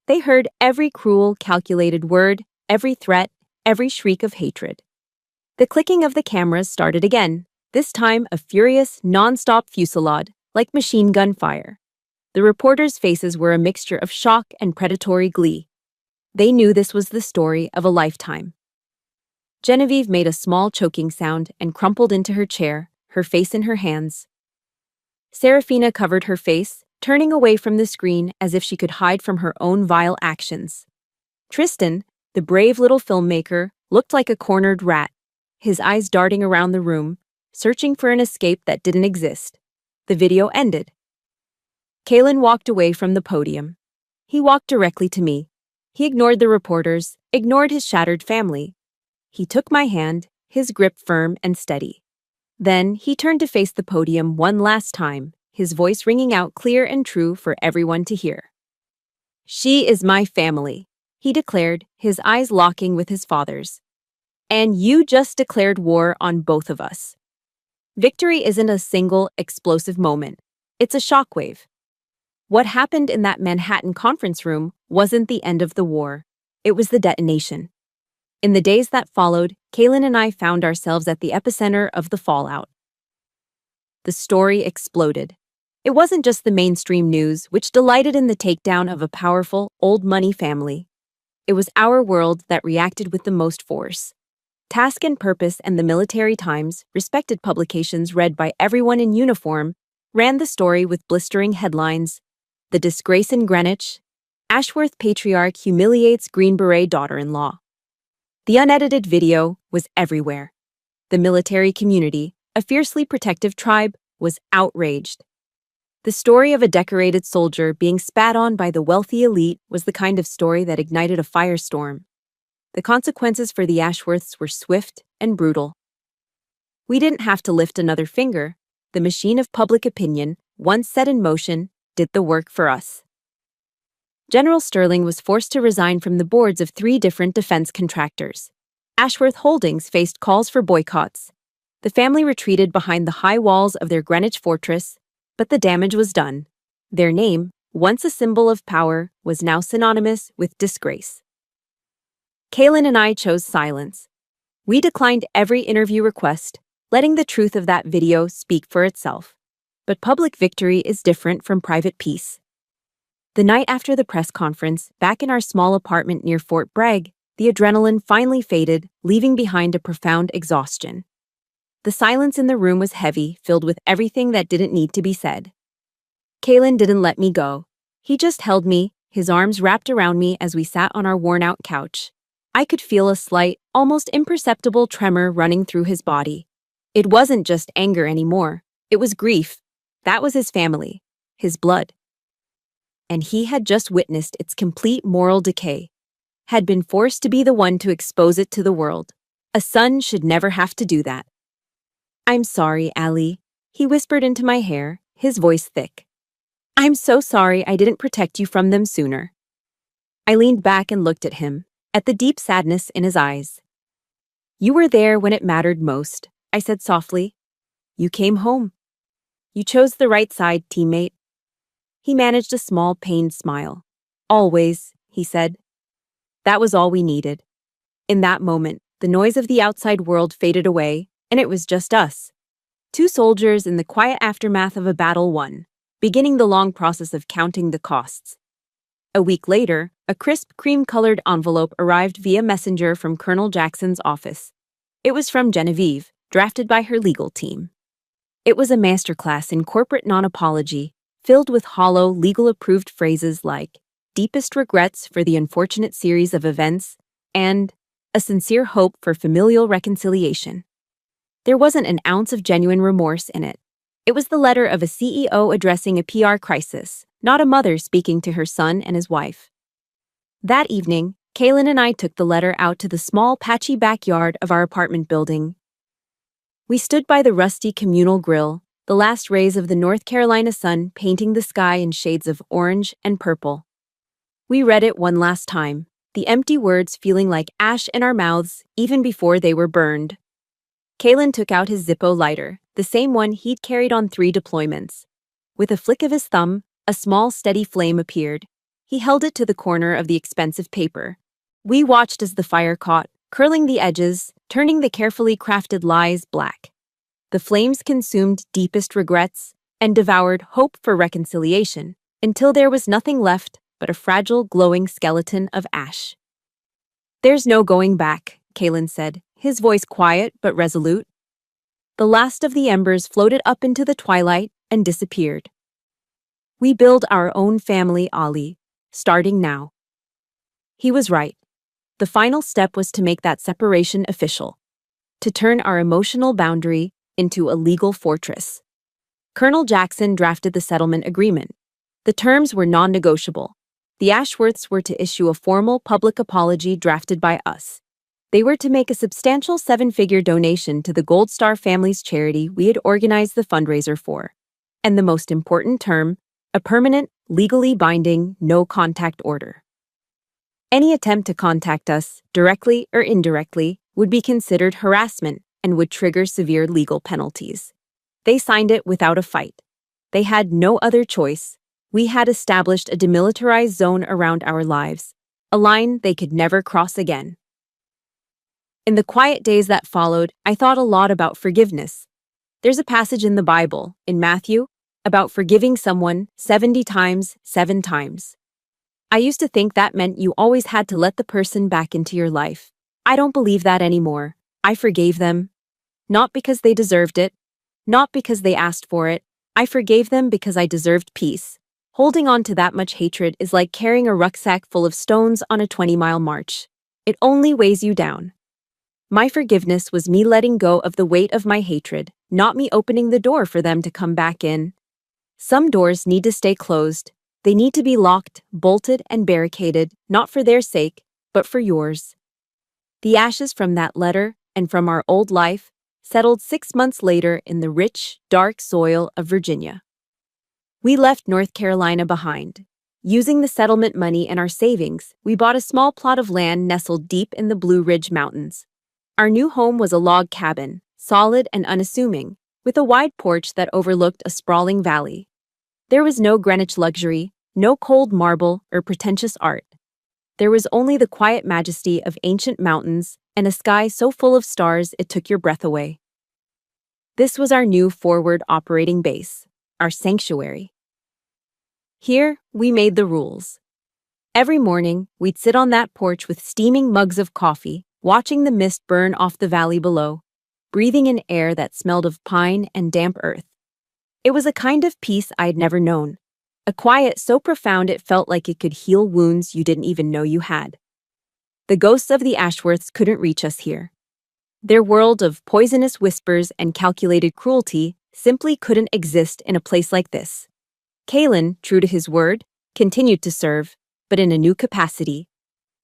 They heard every cruel, calculated word, every threat, every shriek of hatred. The clicking of the cameras started again, this time a furious, non-stop fusillade, like machine gun fire. The reporters' faces were a mixture of shock and predatory glee. They knew this was the story of a lifetime. Genevieve made a small choking sound and crumpled into her chair, her face in her hands. Serafina covered her face, turning away from the screen as if she could hide from her own vile actions. Tristan, the brave little filmmaker, looked like a cornered rat, his eyes darting around the room, searching for an escape that didn't exist. The video ended. Kalen walked away from the podium. He walked directly to me. He ignored the reporters, ignored his shattered family. He took my hand, his grip firm and steady. Then he turned to face the podium one last time, his voice ringing out clear and true for everyone to hear. She is my family, he declared, his eyes locking with his father's. And you just declared war on both of us. Victory isn't a single, explosive moment. It's a shockwave. What happened in that Manhattan conference room wasn't the end of the war. It was the detonation. In the days that followed, Kalen and I found ourselves at the epicenter of the fallout. The story exploded. It wasn't just the mainstream news, which delighted in the takedown of a powerful, old-money family. It was our world that reacted with the most force. Task and Purpose and the Military Times, respected publications read by everyone in uniform, ran the story with blistering headlines. The disgrace in Greenwich. Ashworth patriarch humiliates Green Beret daughter-in-law. The unedited video was everywhere. The military community, a fiercely protective tribe, was outraged. The story of a decorated soldier being spat on by the wealthy elite was the kind of story that ignited a firestorm. The consequences for the Ashworths were swift and brutal. We didn't have to lift another finger. The machine of public opinion, once set in motion, did the work for us. General Sterling was forced to resign from the boards of 3 different defense contractors. Ashworth Holdings faced calls for boycotts. The family retreated behind the high walls of their Greenwich fortress, but the damage was done. Their name, once a symbol of power, was now synonymous with disgrace. Kalen and I chose silence. We declined every interview request, letting the truth of that video speak for itself. But public victory is different from private peace. The night after the press conference, back in our small apartment near Fort Bragg, the adrenaline finally faded, leaving behind a profound exhaustion. The silence in the room was heavy, filled with everything that didn't need to be said. Kalen didn't let me go. He just held me, his arms wrapped around me as we sat on our worn-out couch. I could feel a slight, almost imperceptible tremor running through his body. It wasn't just anger anymore. It was grief. That was his family, his blood. And he had just witnessed its complete moral decay, had been forced to be the one to expose it to the world. A son should never have to do that. I'm sorry, Allie, he whispered into my hair, his voice thick. "I'm so sorry I didn't protect you from them sooner." I leaned back and looked at him, at the deep sadness in his eyes. "You were there when it mattered most," I said softly. "You came home. You chose the right side, teammate." He managed a small, pained smile. "Always," he said. That was all we needed. In that moment, the noise of the outside world faded away, and it was just us. Two soldiers in the quiet aftermath of a battle won, beginning the long process of counting the costs. A week later, a crisp cream-colored envelope arrived via messenger from Colonel Jackson's office. It was from Genevieve, drafted by her legal team. It was a masterclass in corporate non-apology, filled with hollow, legal-approved phrases like "deepest regrets for the unfortunate series of events" and "a sincere hope for familial reconciliation." There wasn't an ounce of genuine remorse in it. It was the letter of a CEO addressing a PR crisis, not a mother speaking to her son and his wife. That evening, Kaylin and I took the letter out to the small, patchy backyard of our apartment building. We stood by the rusty communal grill, the last rays of the North Carolina sun painting the sky in shades of orange and purple. We read it one last time, the empty words feeling like ash in our mouths even before they were burned. Kaylin took out his Zippo lighter, the same one he'd carried on 3 deployments. With a flick of his thumb, a small, steady flame appeared. He held it to the corner of the expensive paper. We watched as the fire caught, curling the edges, turning the carefully crafted lies black. The flames consumed deepest regrets and devoured hope for reconciliation until there was nothing left but a fragile, glowing skeleton of ash. "There's no going back," Kaylin said, his voice quiet but resolute. The last of the embers floated up into the twilight and disappeared. "We build our own family, Ali, starting now." He was right. The final step was to make that separation official, to turn our emotional boundary into a legal fortress. Colonel Jackson drafted the settlement agreement. The terms were non-negotiable. The Ashworths were to issue a formal public apology drafted by us. They were to make a substantial 7-figure donation to the Gold Star family's charity we had organized the fundraiser for. And the most important term, a permanent, legally binding, no-contact order. Any attempt to contact us, directly or indirectly, would be considered harassment and would trigger severe legal penalties. They signed it without a fight. They had no other choice. We had established a demilitarized zone around our lives, a line they could never cross again. In the quiet days that followed, I thought a lot about forgiveness. There's a passage in the Bible, in Matthew, about forgiving someone 70 times, 7 times. I used to think that meant you always had to let the person back into your life. I don't believe that anymore. I forgave them. Not because they deserved it. Not because they asked for it. I forgave them because I deserved peace. Holding on to that much hatred is like carrying a rucksack full of stones on a 20-mile march. It only weighs you down. My forgiveness was me letting go of the weight of my hatred, not me opening the door for them to come back in. Some doors need to stay closed. They need to be locked, bolted, and barricaded, not for their sake, but for yours. The ashes from that letter and from our old life settled 6 months later in the rich, dark soil of Virginia. We left North Carolina behind. Using the settlement money and our savings, we bought a small plot of land nestled deep in the Blue Ridge Mountains. Our new home was a log cabin, solid and unassuming, with a wide porch that overlooked a sprawling valley. There was no Greenwich luxury, no cold marble or pretentious art. There was only the quiet majesty of ancient mountains and a sky so full of stars it took your breath away. This was our new forward operating base, our sanctuary. Here, we made the rules. Every morning, we'd sit on that porch with steaming mugs of coffee, watching the mist burn off the valley below, breathing in air that smelled of pine and damp earth. It was a kind of peace I'd never known, a quiet so profound it felt like it could heal wounds you didn't even know you had. The ghosts of the Ashworths couldn't reach us here. Their world of poisonous whispers and calculated cruelty simply couldn't exist in a place like this. Kaylin, true to his word, continued to serve, but in a new capacity.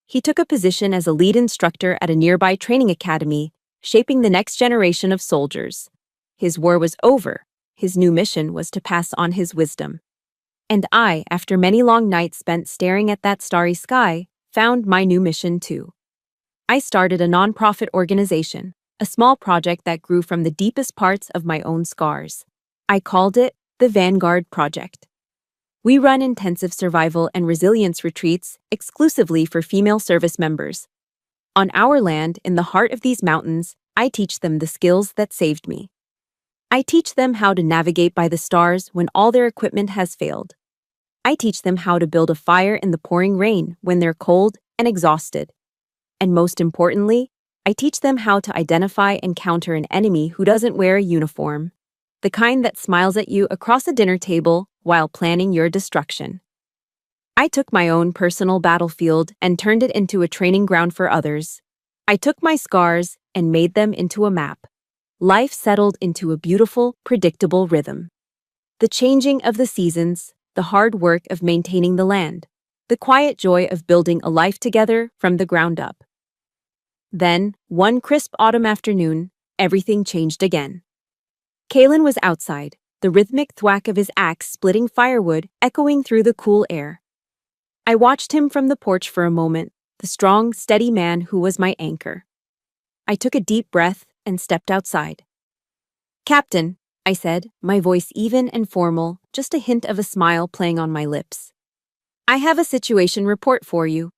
He took a position as a lead instructor at a nearby training academy, shaping the next generation of soldiers. His war was over, His new mission was to pass on his wisdom. And I, after many long nights spent staring at that starry sky, found my new mission too. I started a nonprofit organization, a small project that grew from the deepest parts of my own scars. I called it the Vanguard Project. We run intensive survival and resilience retreats exclusively for female service members. On our land, in the heart of these mountains, I teach them the skills that saved me. I teach them how to navigate by the stars when all their equipment has failed. I teach them how to build a fire in the pouring rain when they're cold and exhausted. And most importantly, I teach them how to identify and counter an enemy who doesn't wear a uniform, the kind that smiles at you across a dinner table while planning your destruction. I took my own personal battlefield and turned it into a training ground for others. I took my scars and made them into a map. Life settled into a beautiful, predictable rhythm. The changing of the seasons, the hard work of maintaining the land, the quiet joy of building a life together from the ground up. Then, one crisp autumn afternoon, everything changed again. Kalen was outside, the rhythmic thwack of his axe splitting firewood echoing through the cool air. I watched him from the porch for a moment, the strong, steady man who was my anchor. I took a deep breath and stepped outside. "Captain," I said, my voice even and formal, just a hint of a smile playing on my lips. "I have a situation report for you."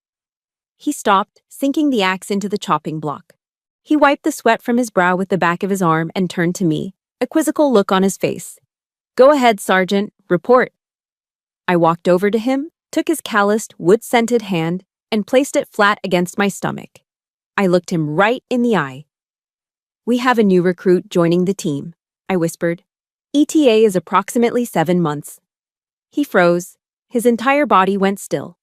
He stopped, sinking the axe into the chopping block. He wiped the sweat from his brow with the back of his arm and turned to me, a quizzical look on his face. "Go ahead, Sergeant, report." I walked over to him, took his calloused, wood-scented hand, and placed it flat against my stomach. I looked him right in the eye. "We have a new recruit joining the team," I whispered. "ETA is approximately 7 months." He froze. His entire body went still.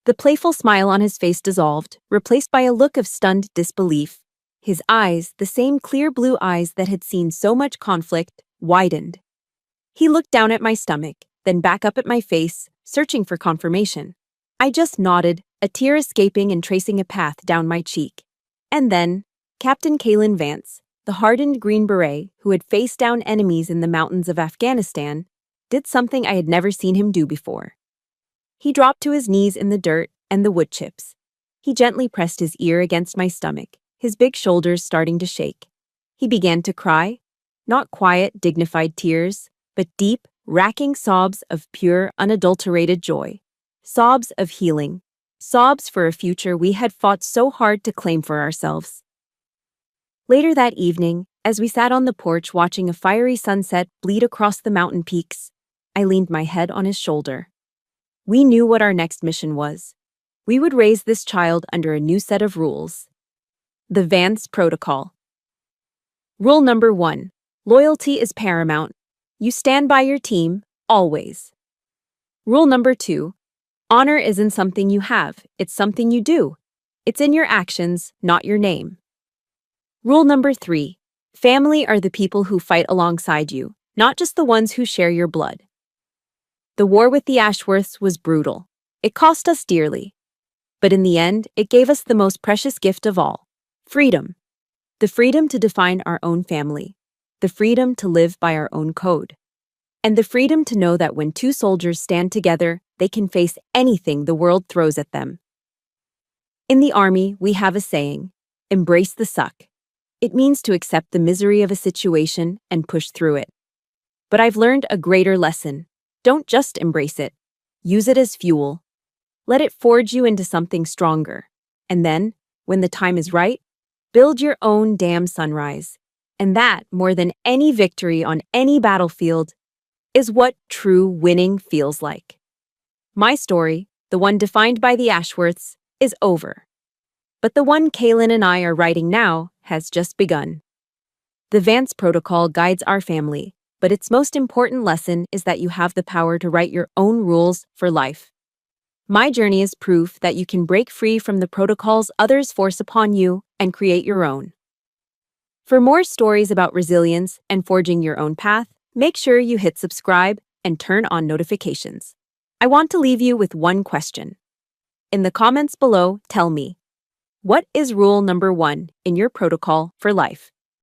The playful smile on his face dissolved, replaced by a look of stunned disbelief. His eyes, the same clear blue eyes that had seen so much conflict, widened. He looked down at my stomach, then back up at my face, searching for confirmation. I just nodded, a tear escaping and tracing a path down my cheek. And then, Captain Kalen Vance, the hardened Green Beret who had faced down enemies in the mountains of Afghanistan, did something I had never seen him do before. He dropped to his knees in the dirt and the wood chips. He gently pressed his ear against my stomach, his big shoulders starting to shake. He began to cry, not quiet, dignified tears, but deep, racking sobs of pure, unadulterated joy. Sobs of healing. Sobs for a future we had fought so hard to claim for ourselves. Later that evening, as we sat on the porch watching a fiery sunset bleed across the mountain peaks, I leaned my head on his shoulder. We knew what our next mission was. We would raise this child under a new set of rules. The Vance Protocol. Rule number 1. Loyalty is paramount. You stand by your team, always. Rule number 2. Honor isn't something you have, it's something you do. It's in your actions, not your name. Rule number 3. Family are the people who fight alongside you, not just the ones who share your blood. The war with the Ashworths was brutal. It cost us dearly. But in the end, it gave us the most precious gift of all: freedom. The freedom to define our own family. The freedom to live by our own code. And the freedom to know that when two soldiers stand together, they can face anything the world throws at them. In the Army, we have a saying: embrace the suck. It means to accept the misery of a situation and push through it. But I've learned a greater lesson. Don't just embrace it. Use it as fuel. Let it forge you into something stronger. And then, when the time is right, build your own damn sunrise. And that, more than any victory on any battlefield, is what true winning feels like. My story, the one defined by the Ashworths, is over. But the one Kalen and I are writing now has just begun. The Vance Protocol guides our family, but its most important lesson is that you have the power to write your own rules for life. My journey is proof that you can break free from the protocols others force upon you and create your own. For more stories about resilience and forging your own path, make sure you hit subscribe and turn on notifications. I want to leave you with one question. In the comments below, tell me, what is rule number 1 in your protocol for life?